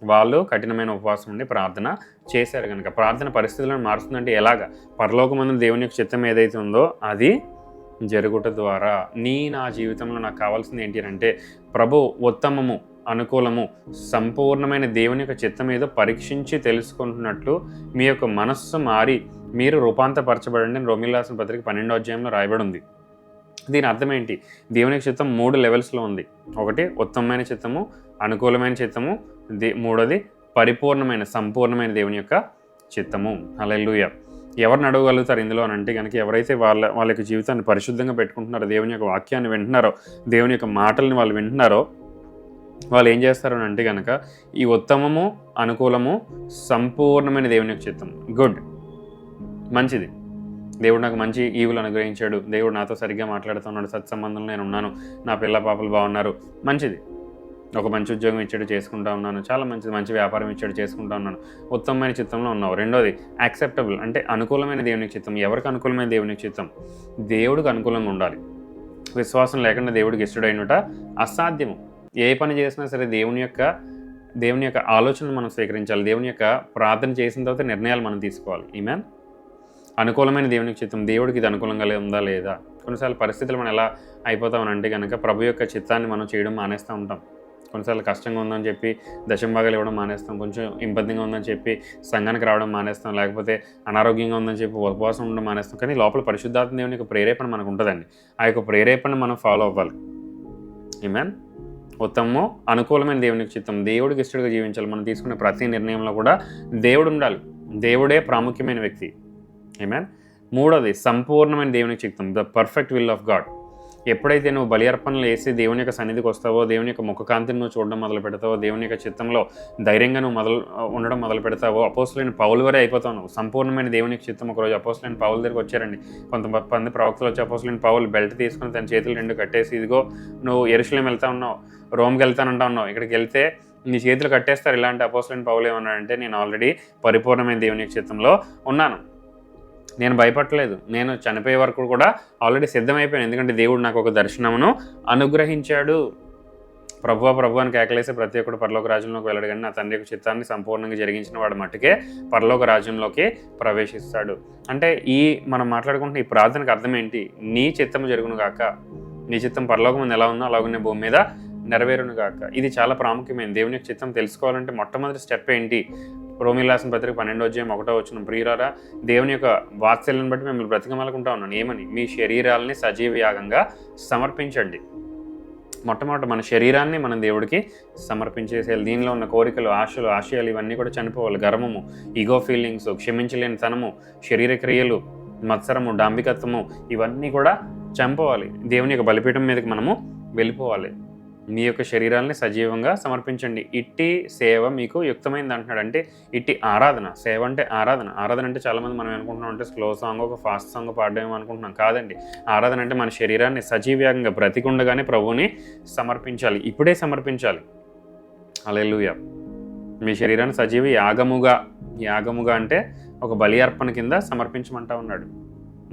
వాళ్ళు కఠినమైన ఉపవాసం ఉండి ప్రార్థన చేశారు కనుక. ప్రార్థన పరిస్థితులను మారుస్తుందంటే ఎలాగా? పరలోకమందు దేవుని యొక్క చిత్తం ఏదైతే ఉందో అది జరుగుట ద్వారా నా జీవితంలో నాకు కావాల్సింది ఏంటి అంటే ప్రభు ఉత్తమము, అనుకూలము, సంపూర్ణమైన దేవుని యొక్క చిత్తం ఏదో పరీక్షించి తెలుసుకుంటున్నట్లు మీ యొక్క మనస్సు మారి మీరు రూపాంతరపరచబడండి అని రోమీయులకు రాసిన పత్రిక 12వ అధ్యాయంలో రాయబడి ఉంది. దీని అర్థం ఏంటి? దేవుని యొక్క చిత్తం 3 లెవెల్స్లో ఉంది. ఒకటి ఉత్తమమైన చిత్తము, అనుకూలమైన చిత్తము, మూడోది పరిపూర్ణమైన సంపూర్ణమైన దేవుని యొక్క చిత్తము. హల్లెలూయా. ఎవరిని అడగగలుగుతారు ఇందులో అని అంటే కనుక ఎవరైతే వాళ్ళ యొక్క జీవితాన్ని పరిశుద్ధంగా పెట్టుకుంటున్నారో, దేవుని యొక్క వాక్యాన్ని వింటున్నారో, దేవుని యొక్క మాటల్ని వాళ్ళు వింటున్నారో, వాళ్ళు ఏం చేస్తారు అని అంటే కనుక ఈ ఉత్తమము, అనుకూలము, సంపూర్ణమైన దేవుని యొక్క చిత్తం, గుడ్, మంచిది, దేవుడు నాకు మంచి ఈవులు అనుగ్రహించాడు, దేవుడు నాతో సరిగ్గా మాట్లాడుతున్నాడు, సత్సంబంధంలో నేను ఉన్నాను, నా పిల్ల పాపలు బాగున్నారు, మంచిది, ఒక మంచి ఉద్యోగం ఇచ్చాడు చేసుకుంటా ఉన్నాను, చాలా మంచిది, మంచి వ్యాపారం ఇచ్చాడు చేసుకుంటా ఉన్నాను, ఉత్తమమైన చిత్తంలో ఉన్నావు. రెండోది యాక్సెప్టబుల్ అంటే అనుకూలమైన దేవునికి చిత్తం. ఎవరికి అనుకూలమైన దేవునికి చిత్తం? దేవుడికి అనుకూలంగా ఉండాలి. విశ్వాసం లేకుండా దేవుడికి ఇష్టడైనట అసాధ్యము. ఏ పని చేసినా సరే దేవుని యొక్క ఆలోచనలు మనం స్వీకరించాలి. దేవుని యొక్క ప్రార్థన చేసిన తర్వాత నిర్ణయాలు మనం తీసుకోవాలి. ఆమేన్. అనుకూలమైన దేవునికి చిత్తం. దేవుడికి ఇది అనుకూలంగా ఉందా లేదా? కొన్నిసార్లు పరిస్థితులు మనం ఎలా అయిపోతామనంటే కనుక ప్రభు యొక్క చిత్తాన్ని మనం చేయడం మానేస్తూ ఉంటాం. కొన్నిసార్లు కష్టంగా ఉందని చెప్పి దశంభాగాలు ఇవ్వడం మానేస్తాం, కొంచెం ఇబ్బందిగా ఉందని చెప్పి సంఘానికి రావడం మానేస్తాం, లేకపోతే అనారోగ్యంగా ఉందని చెప్పి ఉపవాసం ఉండడం మానేస్తాం. కానీ లోపల పరిశుద్ధాత్మ దేవుని యొక్క ప్రేరేపణ మనకు ఉంటుందండి. ఆ యొక్క ప్రేరేపణ మనం ఫాలో అవ్వాలి. ఆమేన్. ఉత్తమము అనుకూలమైన దేవునికి చిత్తం. దేవుడికి ఇష్టడుగా జీవించాలి. మనం తీసుకునే ప్రతి నిర్ణయంలో కూడా దేవుడు ఉండాలి. దేవుడే ప్రాముఖ్యమైన వ్యక్తి. ఆమేన్. మూడోది సంపూర్ణమైన దేవునికి చిత్తం, the perfect will of God. ఎప్పుడైతే నువ్వు బలి అర్పణలు వేసి దేవుని యొక్క సన్నిధికి వస్తావో, దేవుని యొక్క ముఖకాంతిని నువ్వు చూడడం మొదలు పెడతావో, దేవుని యొక్క చిత్తంలో ధైర్యంగా నువ్వు ఉండడం మొదలు పెడతావో, అపోస్తులైన పౌలు వరే అయిపోతావు నువ్వు. సంపూర్ణమైన దేవునికి చిత్తం. ఒకరోజు అపోస్తులైన పౌలు దగ్గరికి వచ్చారండి కొంతమంది ప్రవక్తలు వచ్చి. అపోస్తులైన పౌలు బెల్ట్ తీసుకుని తన చేతులు 2 కట్టేసి, ఇదిగో నువ్వు యెరూషలేం వెళ్తా ఉన్నావు, రోమ్కి వెళ్తానంటా ఉన్నావు, ఇక్కడికి వెళ్తే నీ చేతులు కట్టేస్తారు. ఇలాంటి అపోస్తులైన పౌలు ఏమన్నాడంటే, నేను ఆల్రెడీ పరిపూర్ణమైన దేవుని యొక్క చిత్తంలో ఉన్నాను, నేను భయపడలేదు, నేను చనిపోయే వరకు కూడా ఆల్రెడీ సిద్ధమైపోయాను, ఎందుకంటే దేవుడు నాకు ఒక దర్శనమును అనుగ్రహించాడు. ప్రభు అని కేకలేసి ప్రతి ఒక్కడు పరలోక రాజ్యంలోకి వెళ్ళడు, కానీ నా తండ్రి యొక్క చిత్తాన్ని సంపూర్ణంగా జరిగించిన వాడు మట్టుకే పరలోక రాజ్యంలోకి ప్రవేశిస్తాడు. అంటే మనం మాట్లాడుకుంటున్న ఈ ప్రార్థనకు అర్థం ఏంటి? నీ చిత్తము జరుగును గాక, నీ చిత్తం పరలోకం ముందు ఎలా ఉందో అలాగనే భూమి మీద నెరవేరును గాక. ఇది చాలా ప్రాముఖ్యమైనది. దేవుని యొక్క చిత్తం తెలుసుకోవాలంటే మొట్టమొదటి స్టెప్ ఏంటి? రోమీయులకు రాసిన పత్రిక 12:1 ప్రియులారా, దేవుని యొక్క వాత్సల్యం బట్టి మిమ్మల్ని బ్రతికమలుకుంటా ఉన్నాను. ఏమని? మీ శరీరాలని సజీవ యాగంగా సమర్పించండి. మొట్టమొదటి మన శరీరాన్ని మనం దేవుడికి సమర్పించేసేయాలి. దీనిలో ఉన్న కోరికలు, ఆశయాలు ఇవన్నీ కూడా చనిపోవాలి. గర్వము, ఈగో ఫీలింగ్స్, క్షమించలేని తనము, శరీర క్రియలు, మత్సరము, డాంబికత్వము ఇవన్నీ కూడా చంపవాలి. దేవుని యొక్క బలిపీఠం మీదకి మనము వెళ్ళిపోవాలి. మీ యొక్క శరీరాన్ని సజీవంగా సమర్పించండి, ఇట్టి సేవ మీకు యుక్తమైంది అంటున్నాడు. అంటే ఇట్టి ఆరాధన. సేవ అంటే ఆరాధన అంటే చాలామంది మనం అనుకుంటున్నాం అంటే స్లో సాంగ్, ఒక ఫాస్ట్ సాంగ్ పాడడం అనుకుంటున్నాం. కాదండి. ఆరాధన అంటే మన శరీరాన్ని సజీవంగా బ్రతికుండగానే ప్రభువుని సమర్పించాలి. ఇప్పుడే సమర్పించాలి. హల్లెలూయా. మీ శరీరాన్ని సజీవ యాగముగా అంటే ఒక బలి అర్పణ కింద సమర్పించమంటా ఉన్నాడు.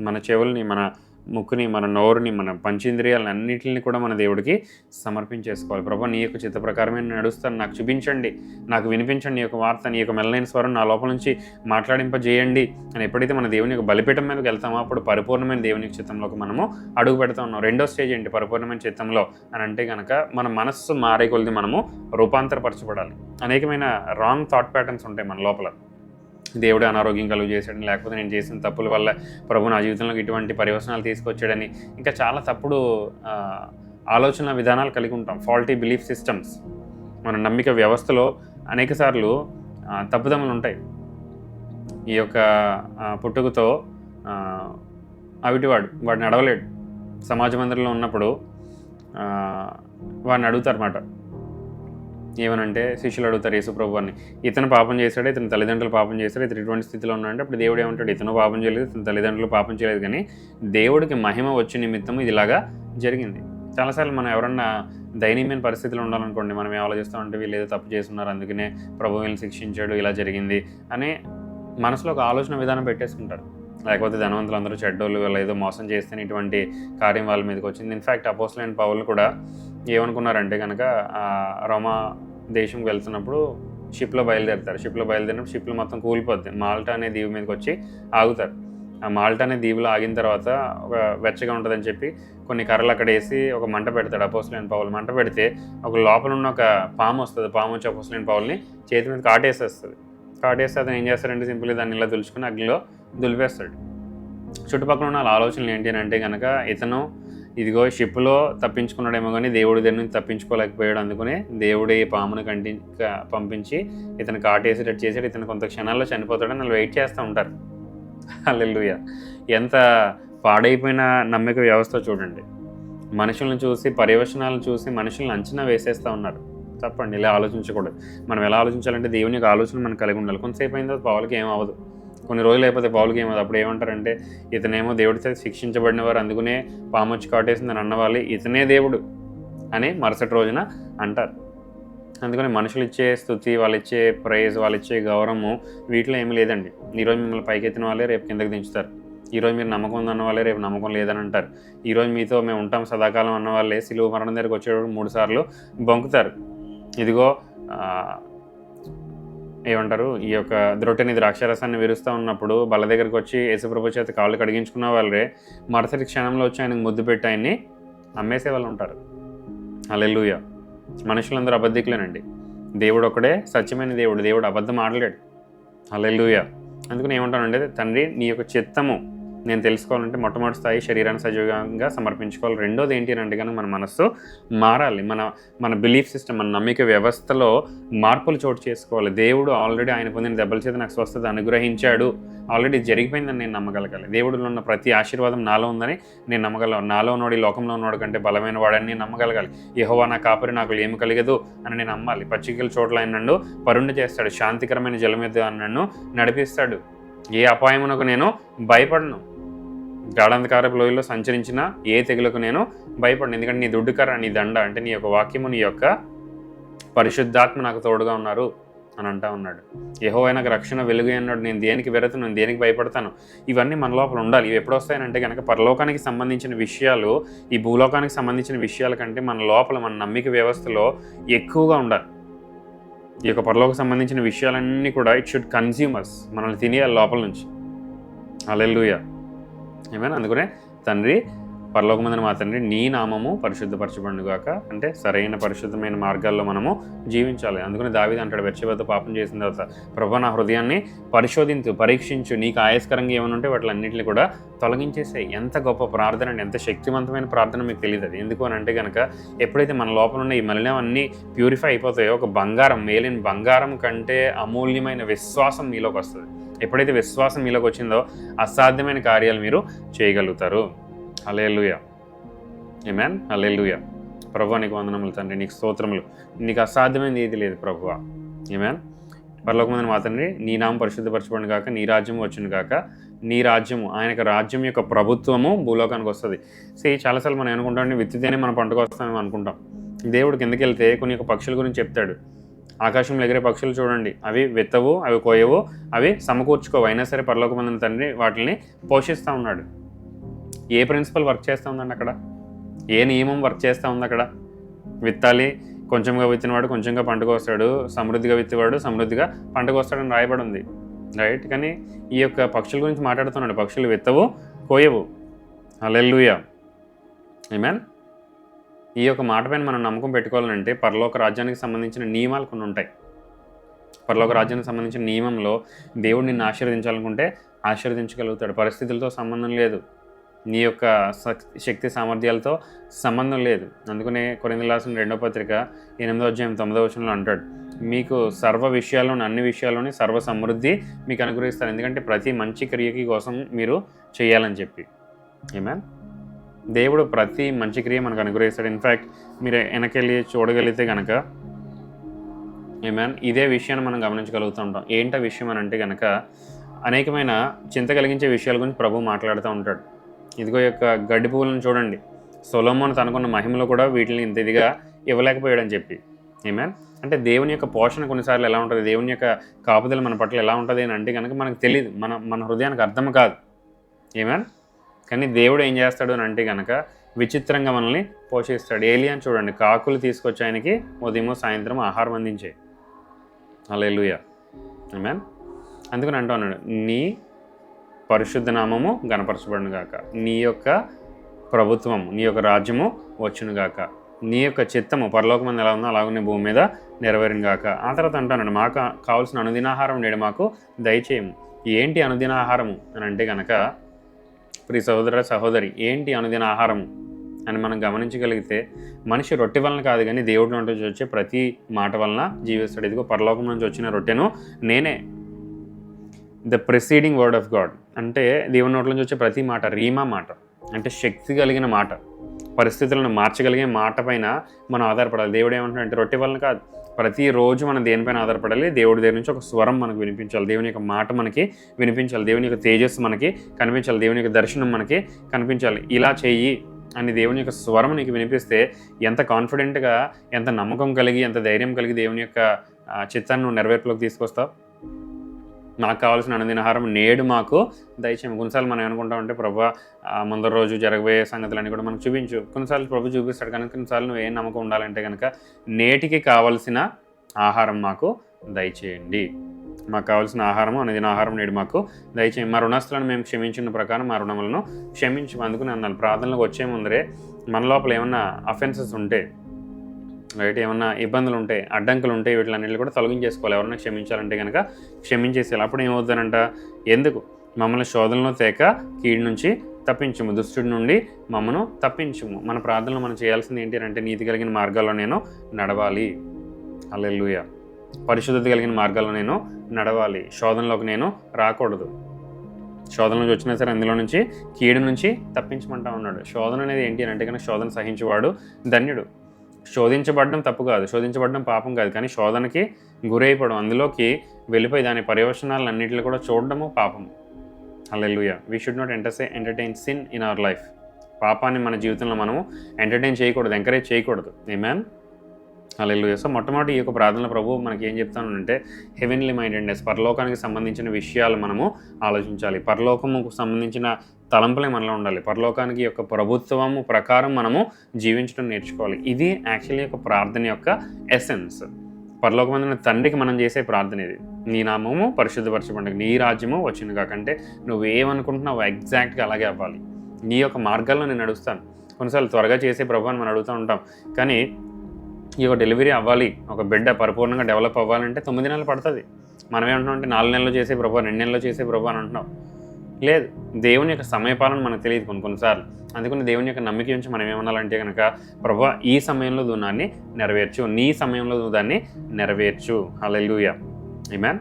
మన చెవుల్ని, మన ముక్కుని, మన నోరుని, మన పంచేంద్రియాలను అన్నింటిని కూడా మన దేవుడికి సమర్పించేసుకోవాలి. ప్రభు, నీ యొక్క చిత్త ప్రకారమే నేను నడుస్తాను, నాకు చూపించండి, నాకు వినిపించండి నీ యొక్క వార్త, నీ యొక్క మెల్లైన స్వరం నా లోపల నుంచి మాట్లాడింపజేయండి అని ఎప్పుడైతే మన దేవుని యొక్క బలిపీఠం మీదకి వెళ్తామో అప్పుడు పరిపూర్ణమైన దేవుని చిత్తంలోకి మనము అడుగు పెడతా ఉన్నాం. రెండో స్టేజ్ ఏంటి పరిపూర్ణమైన చిత్తంలో అని అంటే కనుక మన మనస్సు మారే కొలది మనము రూపాంతరపరచబడాలి. అనేకమైన రాంగ్ థాట్ ప్యాటర్న్స్ ఉంటాయి మన లోపల. దేవుడు అనారోగ్యం కలుగు చేశాడని, లేకపోతే నేను చేసిన తప్పుల వల్ల ప్రభు నా జీవితంలోకి ఇటువంటి పరివర్తనాలు తీసుకొచ్చాడని, ఇంకా చాలా తప్పుడు ఆలోచన విధానాలు కలిగి ఉంటాం. Faulty belief systems. మన నమ్మిక వ్యవస్థలో అనేక సార్లు తప్పుదములు ఉంటాయి. ఈ యొక్క పుట్టుకతో వాడిని నడవలేడు. సమాజ మందిరంలో ఉన్నప్పుడు వాడిని అడుగుతారన్నమాట. ఏమనంటే శిష్యులు అడుగుతారు యేసుప్రభు వారిని, ఇతను పాపం చేశాడు, ఇతని తల్లిదండ్రులు పాపం చేశాడు, ఇతను ఇటువంటి స్థితిలో ఉన్నాడంటే అప్పుడు దేవుడు ఏమంటాడు? ఇతను పాపం చేయలేదు, ఇతని తల్లిదండ్రులు పాపం చేయలేదు, కానీ దేవుడికి మహిమ వచ్చే నిమిత్తం ఇది ఇలాగా జరిగింది. చాలాసార్లు మనం ఎవరన్నా దయనీయమైన పరిస్థితులు ఉండాలనుకోండి, మనం ఏం ఆలోచిస్తామంటే వీళ్ళు ఏదో తప్పు చేస్తున్నారు, అందుకనే ప్రభు వీళ్ళని శిక్షించాడు, ఇలా జరిగింది అని మనసులో ఒక ఆలోచన విధానం పెట్టేసుకుంటారు. లేకపోతే ధనవంతులు అందరూ చెడ్డోళ్ళు, వీళ్ళు ఏదో మోసం చేస్తేనే ఇటువంటి కార్యం వాళ్ళ మీదకి వచ్చింది. ఇన్ఫ్యాక్ట్ అపోస్తలులైన పౌలు కూడా ఏమనుకున్నారంటే కనుక రోమా దేశంకి వెళ్తున్నప్పుడు షిప్లో బయలుదేరినప్పుడు షిప్లో మొత్తం కూలిపోద్ది. మాల్టా అనే దీవి మీదకి వచ్చి ఆగుతారు. ఆ మాల్టా అనే దీవిలో ఆగిన తర్వాత ఒక వెచ్చగా ఉంటుందని చెప్పి కొన్ని కర్రలు అక్కడ వేసి ఒక మంట పెడతాడు అపోస్తలులైన పౌలు. మంట పెడితే ఒక లోపల ఉన్న ఒక పాము వస్తుంది. పాము వచ్చి అపోస్తలులైన పౌల్ని చేతి మీద కాటేసేస్తుంది. కాటేస్తే అతను ఏం చేస్తాడంటే సింపుల్గా దాన్ని ఇలా దులుచుకుని అగ్నిలో దులిపేస్తాడు. చుట్టుపక్కల ఉన్న వాళ్ళ ఆలోచనలు ఏంటి అని అంటే కనుక ఇతను ఇదిగో షిప్లో తప్పించుకున్నాడేమో కానీ దేవుడి దగ్గర నుంచి తప్పించుకోలేకపోయాడు, అందుకనే దేవుడే పామును పంపించి ఇతను కాటేసేటట్టు చేసాడు, ఇతను కొంత క్షణాల్లో చనిపోతాడని వాళ్ళు వెయిట్ చేస్తూ ఉంటారు. హల్లెలూయా. ఎంత పాడైపోయిన నమ్మిక వ్యవస్థ చూడండి. మనుషులను చూసి, పర్యవసనాలను చూసి మనుషులను అంచనా వేసేస్తూ ఉన్నారు. తప్పండి, ఇలా ఆలోచించకూడదు. మనం ఎలా ఆలోచించాలంటే దేవుని యొక్క ఆలోచన మనం కలిగి ఉండాలి. కొంతసేపు అయిన తర్వాత పౌలుకి ఏం అవ్వదు, కొన్ని రోజులు అయిపోతే పౌలుకి ఏమవుతుంది. అప్పుడు ఏమంటారంటే ఇతనేమో దేవుడితో శిక్షించబడిన వారు, అందుకునే పాము వచ్చి కాటేసిందని అన్నవాళ్ళు ఇతనే దేవుడు అని మరుసటి రోజున అంటారు. అందుకని మనుషులు ఇచ్చే స్తుతి, వాళ్ళు ఇచ్చే ప్రైజ్, వాళ్ళు ఇచ్చే గౌరవము వీటిలో ఏమీ లేదండి. ఈరోజు మిమ్మల్ని పైకెత్తిన వాళ్ళే రేపు కిందకి దించుతారు. ఈరోజు మీరు నమ్మకం ఉందన్న వాళ్ళే రేపు నమ్మకం లేదని అంటారు. ఈరోజు మీతో మేము ఉంటాం సదాకాలం అన్న వాళ్ళే సిలువ మరణం దగ్గరకు వచ్చేటప్పుడు 3 సార్లు బొంకుతారు. ఇదిగో ఏమంటారు, ఈ యొక్క ద్రొట్టెని ద్రాక్షారసాన్ని విరుస్తూ ఉన్నప్పుడు బల్ల దగ్గరికి వచ్చి యేసుప్రభు చేత కాళ్ళు కడిగించుకున్న వాళ్ళే మరుసటి క్షణంలో వచ్చి ఆయనకు ముద్దు పెట్టి ఆయన్ని అమ్మేసే వాళ్ళు ఉంటారు. హల్లెలూయా. మనుషులందరూ అబద్ధికులేనండి. దేవుడు ఒకడే సత్యమైన దేవుడు. దేవుడు అబద్ధం ఆడలేడు. హల్లెలూయా. అందుకని ఏమంటానంటే తండ్రి నీ యొక్క చిత్తము నేను తెలుసుకోవాలంటే మొట్టమొదటి స్థాయి శరీరాన్ని సజీవంగా సమర్పించుకోవాలి. రెండోది ఏంటి అని అంటే కనుక మన మనస్సు మారాలి. మన బిలీఫ్ సిస్టమ్, మన నమ్మిక వ్యవస్థలో మార్పులు చోటు చేసుకోవాలి. దేవుడు ఆల్రెడీ ఆయన పొందిన దెబ్బల చేత నాకు స్వస్థత అనుగ్రహించాడు, ఆల్రెడీ జరిగిపోయిందని నేను నమ్మగలగాలి. దేవుడిలో ఉన్న ప్రతి ఆశీర్వాదం నాలో ఉందని నేను నమ్మగలను. నాలో ఉన్నవాడు ఈ లోకంలో ఉన్నవాడు కంటే బలమైన వాడని నేను నమ్మగలగాలి. యెహోవా నా కాపరి, నాకు ఏమి కలిగదు అని నేను నమ్మాలి. పచ్చికల చోట్ల ఆయన నన్ను పరుండ చేస్తాడు, శాంతికరమైన జలం మీద నన్ను నడిపిస్తాడు. ఏ అపాయమునకు నేను భయపడను. గాఢంధకారపు లోయలో సంచరించిన ఏ తెగులకు నేను భయపడను. ఎందుకంటే నీ దుడ్డుకర్ర, నీ దండ అంటే నీ యొక్క వాక్యము, నీ యొక్క పరిశుద్ధాత్మ నాకు తోడుగా ఉన్నారు అని అంటా ఉన్నాడు. యెహోవా నాకు రక్షణ వెలుగు అన్నాడు. నేను దేనికి వెరతను, నేను దేనికి భయపడతాను. ఇవన్నీ మన లోపల ఉండాలి. ఇవి ఎప్పుడు వస్తాయనంటే కనుక పరలోకానికి సంబంధించిన విషయాలు ఈ భూలోకానికి సంబంధించిన విషయాల కంటే మన లోపల, మన నమ్మిక వ్యవస్థలో ఎక్కువగా ఉండాలి. ఈ యొక్క పరలోకి సంబంధించిన విషయాలన్నీ కూడా ఇట్ షుడ్ కన్జ్యూమ్ అస్, మనల్ని తినేయాలి లోపల నుంచి. హల్లెలూయా. ఏమైనా అందుకనే తండ్రి, పరలోకమందున మా తండ్రి, నీ నామము పరిశుద్ధపరచబడుగాక, అంటే సరైన పరిశుద్ధమైన మార్గాల్లో మనము జీవించాలి. అందుకని దావీదు అంటాడు, బెత్షెబతో పాపం చేసిన తర్వాత, ప్రభువా నా హృదయాన్ని పరిశోధించు, పరీక్షించు, నీకు ఆయస్కరంగా ఏమైనా ఉంటే వాటిలన్నింటినీ కూడా తొలగించేసాయి. ఎంత గొప్ప ప్రార్థన అండి, ఎంత శక్తివంతమైన ప్రార్థన మీకు తెలియదు. అది ఎందుకు అని అంటే కనుక ఎప్పుడైతే మన లోపల ఉన్న ఈ మలినం అన్నీ ప్యూరిఫై అయిపోతాయో, ఒక బంగారం, మేలిన బంగారం కంటే అమూల్యమైన విశ్వాసం మీలోకి వస్తుంది. ఎప్పుడైతే విశ్వాసం మీలోకి వచ్చిందో అసాధ్యమైన కార్యాలు మీరు చేయగలుగుతారు. హల్లెలూయా. ఆమేన్. హల్లెలూయా. ప్రభువా నీకు వందనములు తండ్రి, నీకు స్తోత్రములు. నీకు అసాధ్యమైనది ఏది లేదు ప్రభువా. ఆమేన్. పరలోకమందున మా తండ్రి, నీ నామం పరిశుద్ధపరచబడును గాక, నీ రాజ్యము వచ్చును గాక. నీ రాజ్యము, ఆయన యొక్క రాజ్యం యొక్క ప్రభుత్వము భూలోకానికి వస్తుంది. చాలాసార్లు మనం అనుకుంటాం విత్తితేనే మనం పంటకు వస్తామని అనుకుంటాం. దేవుడు కిందకి వెళ్తే కొన్ని యొక్క పక్షుల గురించి చెప్తాడు. ఆకాశంలో ఎగిరే పక్షులు చూడండి, అవి విత్తవు, అవి కోయవు, అవి సమకూర్చుకోవు, అయినా సరే పరలోకమందున తండ్రి వాటిని పోషిస్తూ ఉన్నాడు. ఏ ప్రిన్సిపల్ వర్క్ చేస్తూ ఉందండి అక్కడ? ఏ నియమం వర్క్ చేస్తూ ఉంది అక్కడ? విత్తాలి, కొంచెంగా విత్తినవాడు కొంచెంగా పంటకు వస్తాడు, సమృద్ధిగా విత్తివాడు సమృద్ధిగా పంటకు వస్తాడని రాయబడి ఉంది, రైట్? కానీ ఈ యొక్క పక్షుల గురించి మాట్లాడుతున్నాడు. పక్షులు విత్తవు, కోయవు. హల్లెలూయా. ఆమేన్. ఈ యొక్క మాట పైన మనం నమ్మకం పెట్టుకోవాలంటే పరలోక రాజ్యానికి సంబంధించిన నియమాలు కొన్ని ఉంటాయి. పరలోక రాజ్యానికి సంబంధించిన నియమంలో దేవుడు నిన్ను ఆశీర్వదించాలనుకుంటే ఆశీర్వదించగలుగుతాడు. పరిస్థితులతో సంబంధం లేదు, నీ యొక్క శక్తి సామర్థ్యాలతో సంబంధం లేదు. అందుకనే కొరింథీయులకు రాసిన 2వ పత్రిక 8వ అధ్యాయం 9వ వచనంలో అంటాడు, మీకు సర్వ విషయాల్లోని, అన్ని విషయాల్లోని సర్వ సమృద్ధి మీకు అనుగ్రహిస్తారు, ఎందుకంటే ప్రతి మంచి క్రియకి కోసం మీరు చేయాలని చెప్పి. ఆమేన్. దేవుడు ప్రతి మంచి క్రియ మనకు అనుగ్రహిస్తాడు. ఇన్ఫ్యాక్ట్ మీరు వెనకెళ్ళి చూడగలిగితే కనుక ఆమేన్, ఇదే విషయాన్ని మనం గమనించగలుగుతూ ఉంటాం. ఏంటో విషయం అని అంటే కనుక అనేకమైన చింత కలిగించే విషయాల గురించి ప్రభువు మాట్లాడుతూ ఉంటాడు. ఇదిగో యొక్క గడ్డి పువ్వులను చూడండి, సొలొమోను తనకున్న మహిమలో కూడా వీటిని ఇంత ఇదిగా ఇవ్వలేకపోయాడని చెప్పి. ఆమేన్. అంటే దేవుని యొక్క పోషణ కొన్నిసార్లు ఎలా ఉంటుంది, దేవుని యొక్క కాపుదల మన పట్ల ఎలా ఉంటుంది అని అంటే కనుక మనకు తెలియదు, మన హృదయానికి అర్థం కాదు. ఆమేన్. కానీ దేవుడు ఏం చేస్తాడు అని అంటే కనుక విచిత్రంగా మనల్ని పోషిస్తాడు. ఏలియాని చూడండి, కాకులు తీసుకొచ్చి ఆయనకి ఉదయం సాయంత్రం ఆహారం అందించే. హల్లెలూయా. ఆమేన్. అందుకని అంటూ ఉన్నాడు, నీ పరిశుద్ధ నామము గణపరచబడును గాక, నీ యొక్క ప్రభుత్వము, నీ యొక్క రాజ్యము వచ్చును గాక, నీ యొక్క చిత్తము పరలోకమందు ఎలా ఉందో అలాగనే భూమి మీద నెరవేరును గాక. ఆ తర్వాత అంటానండి, మాకు కావాల్సిన అనుదినాహారం నేడు మాకు దయచేయము. ఏంటి అనుదినాహారము అని అంటే కనుక ప్రియ సహోదర సహోదరి, ఏంటి అనుదిన ఆహారము అని మనం గమనించగలిగితే మనిషి రొట్టె వలన కాదు కానీ దేవుడి నుంచి వచ్చే ప్రతి మాట వలన జీవిస్తాడు. ఇదిగో పరలోకం నుంచి వచ్చిన రొట్టెను నేనే. The preceding word of God అంటే దేవుని నోట్ల నుంచి వచ్చే ప్రతి మాట రీమా మాట, అంటే శక్తి కలిగిన మాట, పరిస్థితులను మార్చగలిగే మాట పైన మనం ఆధారపడాలి. దేవుడు ఏమంటాడంటే రొట్టె వలన కాదు, ప్రతిరోజు మనం దేనిపైన ఆధారపడాలి, దేవుడి దగ్గర నుంచి ఒక స్వరం మనకు వినిపించాలి, దేవుని యొక్క మాట మనకి వినిపించాలి, దేవుని యొక్క తేజస్సు మనకి కనిపించాలి, దేవుని యొక్క దర్శనం మనకి కనిపించాలి. ఇలా చెయ్యి అని దేవుని యొక్క స్వరం నీకు వినిపిస్తే ఎంత కాన్ఫిడెంట్గా, ఎంత నమ్మకం కలిగి, ఎంత ధైర్యం కలిగి దేవుని యొక్క చిత్తాన్ని నువ్వు నెరవేర్పులోకి తీసుకొస్తావు. నాకు కావాల్సిన అనుదినాహారం నేడు మాకు దయచేయం. కొన్నిసార్లు మనం ఏమనుకుంటామంటే ప్రభు ముందర రోజు జరగబోయే సంగతులన్నీ కూడా మనకు చూపించు. కొన్నిసార్లు ప్రభు చూపిస్తాడు, కనుక కొన్నిసార్లు నువ్వు ఏం నమ్మకం ఉండాలంటే కనుక నేటికి కావాల్సిన ఆహారం మాకు దయచేయండి, మాకు కావాల్సిన ఆహారము అనుదిన ఆహారం నేడు మాకు దయచేయండి, మా రుణస్తులను మేము క్షమించిన ప్రకారం మా రుణములను క్షమించు. అందుకుని అన్నాను, ప్రార్థనలకు వచ్చే ముందరే మన లోపల ఏమన్నా అఫెన్సెస్ ఉంటే, రైట్, ఏమన్నా ఇబ్బందులు ఉంటే, అడ్డంకులు ఉంటే వీటిలన్నింటినీ కూడా తొలగించేసుకోవాలి. ఎవరైనా క్షమించాలంటే కనుక క్షమించేసేయాలి. అప్పుడు ఏమవుతుందంట, ఎందుకు మమ్మల్ని శోధనలో తేక కీడు నుంచి తప్పించుము, దుష్టుడి నుండి మమ్మను తప్పించుము. మన ప్రార్థనలో మనం చేయాల్సింది ఏంటి అంటే నీతి కలిగిన మార్గాల్లో నేను నడవాలి. హల్లెలూయా. పరిశుద్ధత కలిగిన మార్గాల్లో నేను నడవాలి. శోధనలోకి నేను రాకూడదు. శోధన నుంచి వచ్చినా సరే అందులో నుంచి కీడు నుంచి తప్పించమంటా ఉన్నాడు. శోధన అనేది ఏంటి అని అంటే కనుక శోధన సహించేవాడు ధన్యుడు. శోధించబడడం తప్పు కాదు, శోధించబడడం పాపం కాదు, కానీ శోధనకి గురైపోవడం, అందులోకి వెళ్ళిపోయి దాని పర్యవసనాలన్నింటిలో కూడా చూడడము పాపము. Hallelujah. We should not entertain sin in our life. పాపాన్ని మన జీవితంలో మనము ఎంటర్టైన్ చేయకూడదు, ఎంకరేజ్ చేయకూడదు. ఆమేన్. హల్లెలూయా. సో మొట్టమొదటి ఈ యొక్క ప్రార్థనలో ప్రభువు మనకి ఏం చెప్తానంటే హెవెన్లీ మైండెడ్నెస్, పరలోకానికి సంబంధించిన విషయాలు మనము ఆలోచించాలి. పరలోకముకు సంబంధించిన తలంపులే మనలో ఉండాలి. పరలోకానికి యొక్క ప్రభుత్వము ప్రకారం మనము జీవించడం నేర్చుకోవాలి. ఇది యాక్చువల్లీ ఒక ప్రార్థన యొక్క ఎసెన్స్. పరలోకమైన తండ్రికి మనం చేసే ప్రార్థన ఇది. నీ నామము పరిశుద్ధపరచబడక, నీ రాజ్యము వచ్చింది కాకంటే నువ్వేమనుకుంటున్నావు ఎగ్జాక్ట్గా అలాగే అవ్వాలి. నీ యొక్క మార్గాల్లో నేను నడుస్తాను. కొన్నిసార్లు త్వరగా చేసే ప్రభు అని మనం అడుగుతూ ఉంటాం, కానీ ఈ యొక్క డెలివరీ అవ్వాలి, ఒక బిడ్డ పరిపూర్ణంగా డెవలప్ అవ్వాలంటే 9 నెలలు పడుతుంది. మనమేమంటున్నాం అంటే 4 నెలలు చేసే ప్రభు, 2 నెలలు చేసే ప్రభు అని అంటున్నాం. లేదు, దేవుని యొక్క సమయపాలన మనకు తెలియదు కొన్నిసార్లు. అందుకని దేవుని యొక్క నమ్మిక నుంచి మనం ఏమనాలంటే కనుక ప్రభువా ఈ సమయంలో నువ్వు దాన్ని నెరవేర్చు, నీ సమయంలో నువ్వు దాన్ని నెరవేర్చు. హల్లెలూయా. ఆమేన్.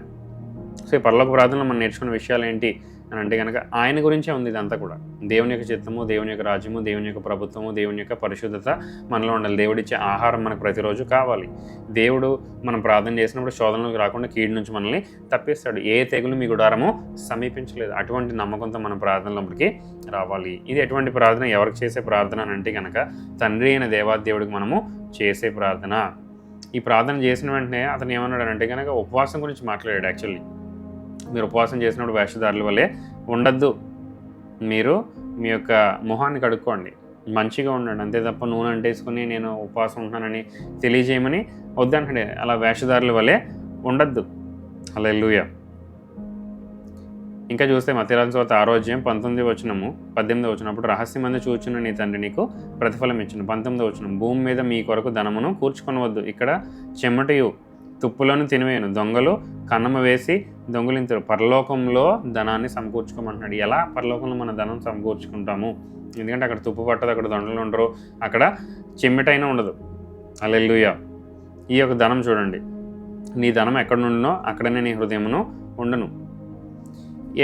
సో ఈ పరలోక ప్రార్థనలో మనం నేర్చుకున్న విషయాలు ఏంటి అని అంటే కనుక ఆయన గురించే ఉంది ఇదంతా కూడా. దేవుని యొక్క చిత్తము, దేవుని యొక్క రాజ్యము, దేవుని యొక్క ప్రభుత్వము, దేవుని యొక్క పరిశుద్ధత మనలో ఉండాలి. దేవుడిచ్చే ఆహారం మనకు ప్రతిరోజు కావాలి. దేవుడు మనం ప్రార్థన చేసినప్పుడు శోధనలోకి రాకుండా కీడు నుంచి మనల్ని తప్పిస్తాడు. ఏ తెగులు మీ గుడారము సమీపించలేదు. అటువంటి నమ్మకంతో మన ప్రార్థనలోకి రావాలి. ఇది ఎటువంటి ప్రార్థన, ఎవరికి చేసే ప్రార్థన అని అంటే కనుక తండ్రి అయిన దేవాదేవుడికి మనము చేసే ప్రార్థన. ఈ ప్రార్థన చేసిన వెంటనే అతను ఏమన్నాడు అంటే కనుక ఉపవాసం గురించి మాట్లాడాడు. యాక్చువల్లీ మీరు ఉపవాసం చేసినప్పుడు వేషధారుల వల్లే ఉండద్దు, మీరు మీ యొక్క మొహాన్ని కడుక్కోండి, మంచిగా ఉండండి, అంతే తప్ప నూనె అంటేసుకుని నేను ఉపవాసం ఉంటున్నానని తెలియజేయమని వద్దంటే అలా వేషధారుల వల్లే ఉండద్దు. హల్లెలూయా. ఇంకా చూస్తే మత్తయి రాసిన సువార్త 6వ అధ్యాయం 18వ వచనప్పుడు రహస్యమందు చూచున్న నీ తండ్రి నీకు ప్రతిఫలం ఇచ్చును. 19వ వచనం భూమి మీద మీ కొరకు ధనమును కూర్చుకొనవద్దు, ఇక్కడ చెమటయు తుప్పులను తినివేయను, దొంగలు కన్నమ వేసి దొంగలింతరు, పరలోకంలో ధనాన్ని సమకూర్చుకోమంటున్నాడు. ఎలా పరలోకంలో మన ధనం సమకూర్చుకుంటాము? ఎందుకంటే అక్కడ తుప్పు పట్టదు, అక్కడ దొంగలు ఉండరు, అక్కడ చెమ్మిటైనా ఉండదు. హల్లెలూయా. ఈ యొక్క ధనం చూడండి, నీ ధనం ఎక్కడ నుండినో అక్కడనే నీ హృదయమును ఉండను.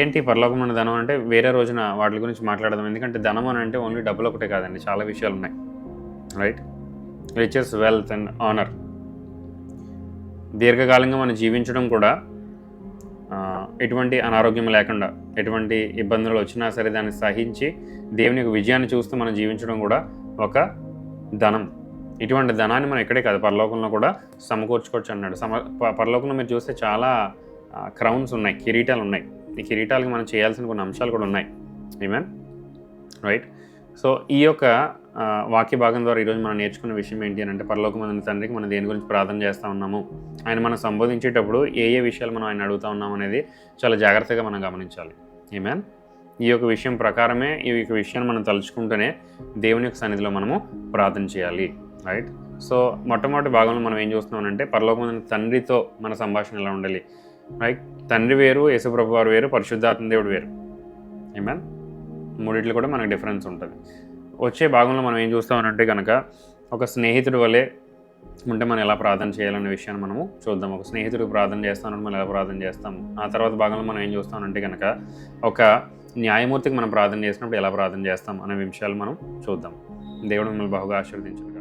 ఏంటి పరలోకం ఉన్న ధనం అంటే వేరే రోజున వాటి గురించి మాట్లాడదాం. ఎందుకంటే ధనం అని అంటే ఓన్లీ డబ్బులు ఒకటే కాదండి, చాలా విషయాలు ఉన్నాయి. Right. Riches, wealth and honour. దీర్ఘకాలంగా మనం జీవించడం కూడా ఎటువంటి అనారోగ్యం లేకుండా, ఎటువంటి ఇబ్బందులు వచ్చినా సరే దాన్ని సహించి దేవుని యొక్క విజయాన్ని చూస్తూ మనం జీవించడం కూడా ఒక ధనం. ఇటువంటి ధనాన్ని మనం ఎక్కడే కాదు పరలోకంలో కూడా సమకూర్చుకోవచ్చు అన్నాడు. పరలోకంలో మీరు చూస్తే చాలా క్రౌన్స్ ఉన్నాయి, కిరీటాలు ఉన్నాయి. ఈ కిరీటాలకు మనం చేయాల్సిన కొన్ని అంశాలు కూడా ఉన్నాయి. ఆమేన్. రైట్. సో ఈ యొక్క వాక్య భాగం ద్వారా ఈరోజు మనం నేర్చుకున్న విషయం ఏంటి అని అంటే పరలోకమందున్న తండ్రికి మనం దేని గురించి ప్రార్థన చేస్తూ ఉన్నాము, ఆయన మనం సంబోధించేటప్పుడు ఏ విషయాలు మనం ఆయన అడుగుతూ ఉన్నాము అనేది చాలా జాగ్రత్తగా మనం గమనించాలి. ఆమేన్. ఈ యొక్క విషయం ప్రకారమే, ఈ యొక్క విషయాన్ని మనం తలుచుకుంటూనే దేవుని యొక్క సన్నిధిలో మనము ప్రార్థన చేయాలి. రైట్. సో మొట్టమొదటి భాగంలో మనం ఏం చూస్తున్నామంటే పరలోకమందున్న తండ్రితో మన సంభాషణ ఎలా ఉండాలి. రైట్. తండ్రి వేరు, యేసుప్రభు వారు వేరు, పరిశుద్ధాత్మ దేవుడు వేరు. ఆమేన్. మూడిట్లో కూడా మనకు డిఫరెన్స్ ఉంటుంది. వచ్చే భాగంలో మనం ఏం చూస్తామనంటే కనుక ఒక స్నేహితుడి వలె ఉంటే మనం ఎలా ప్రార్థన చేయాలనే విషయాన్ని మనము చూద్దాం. ఒక స్నేహితుడికి ప్రార్థన చేస్తామని మనం ఎలా ప్రార్థన చేస్తాము. ఆ తర్వాత భాగంలో మనం ఏం చూస్తామంటే కనుక ఒక న్యాయమూర్తికి మనం ప్రార్థన చేసినప్పుడు ఎలా ప్రార్థన చేస్తాం అనే విషయాలు మనం చూద్దాం. దేవుడు మిమ్మల్ని బాగా ఆశీర్వదించండి.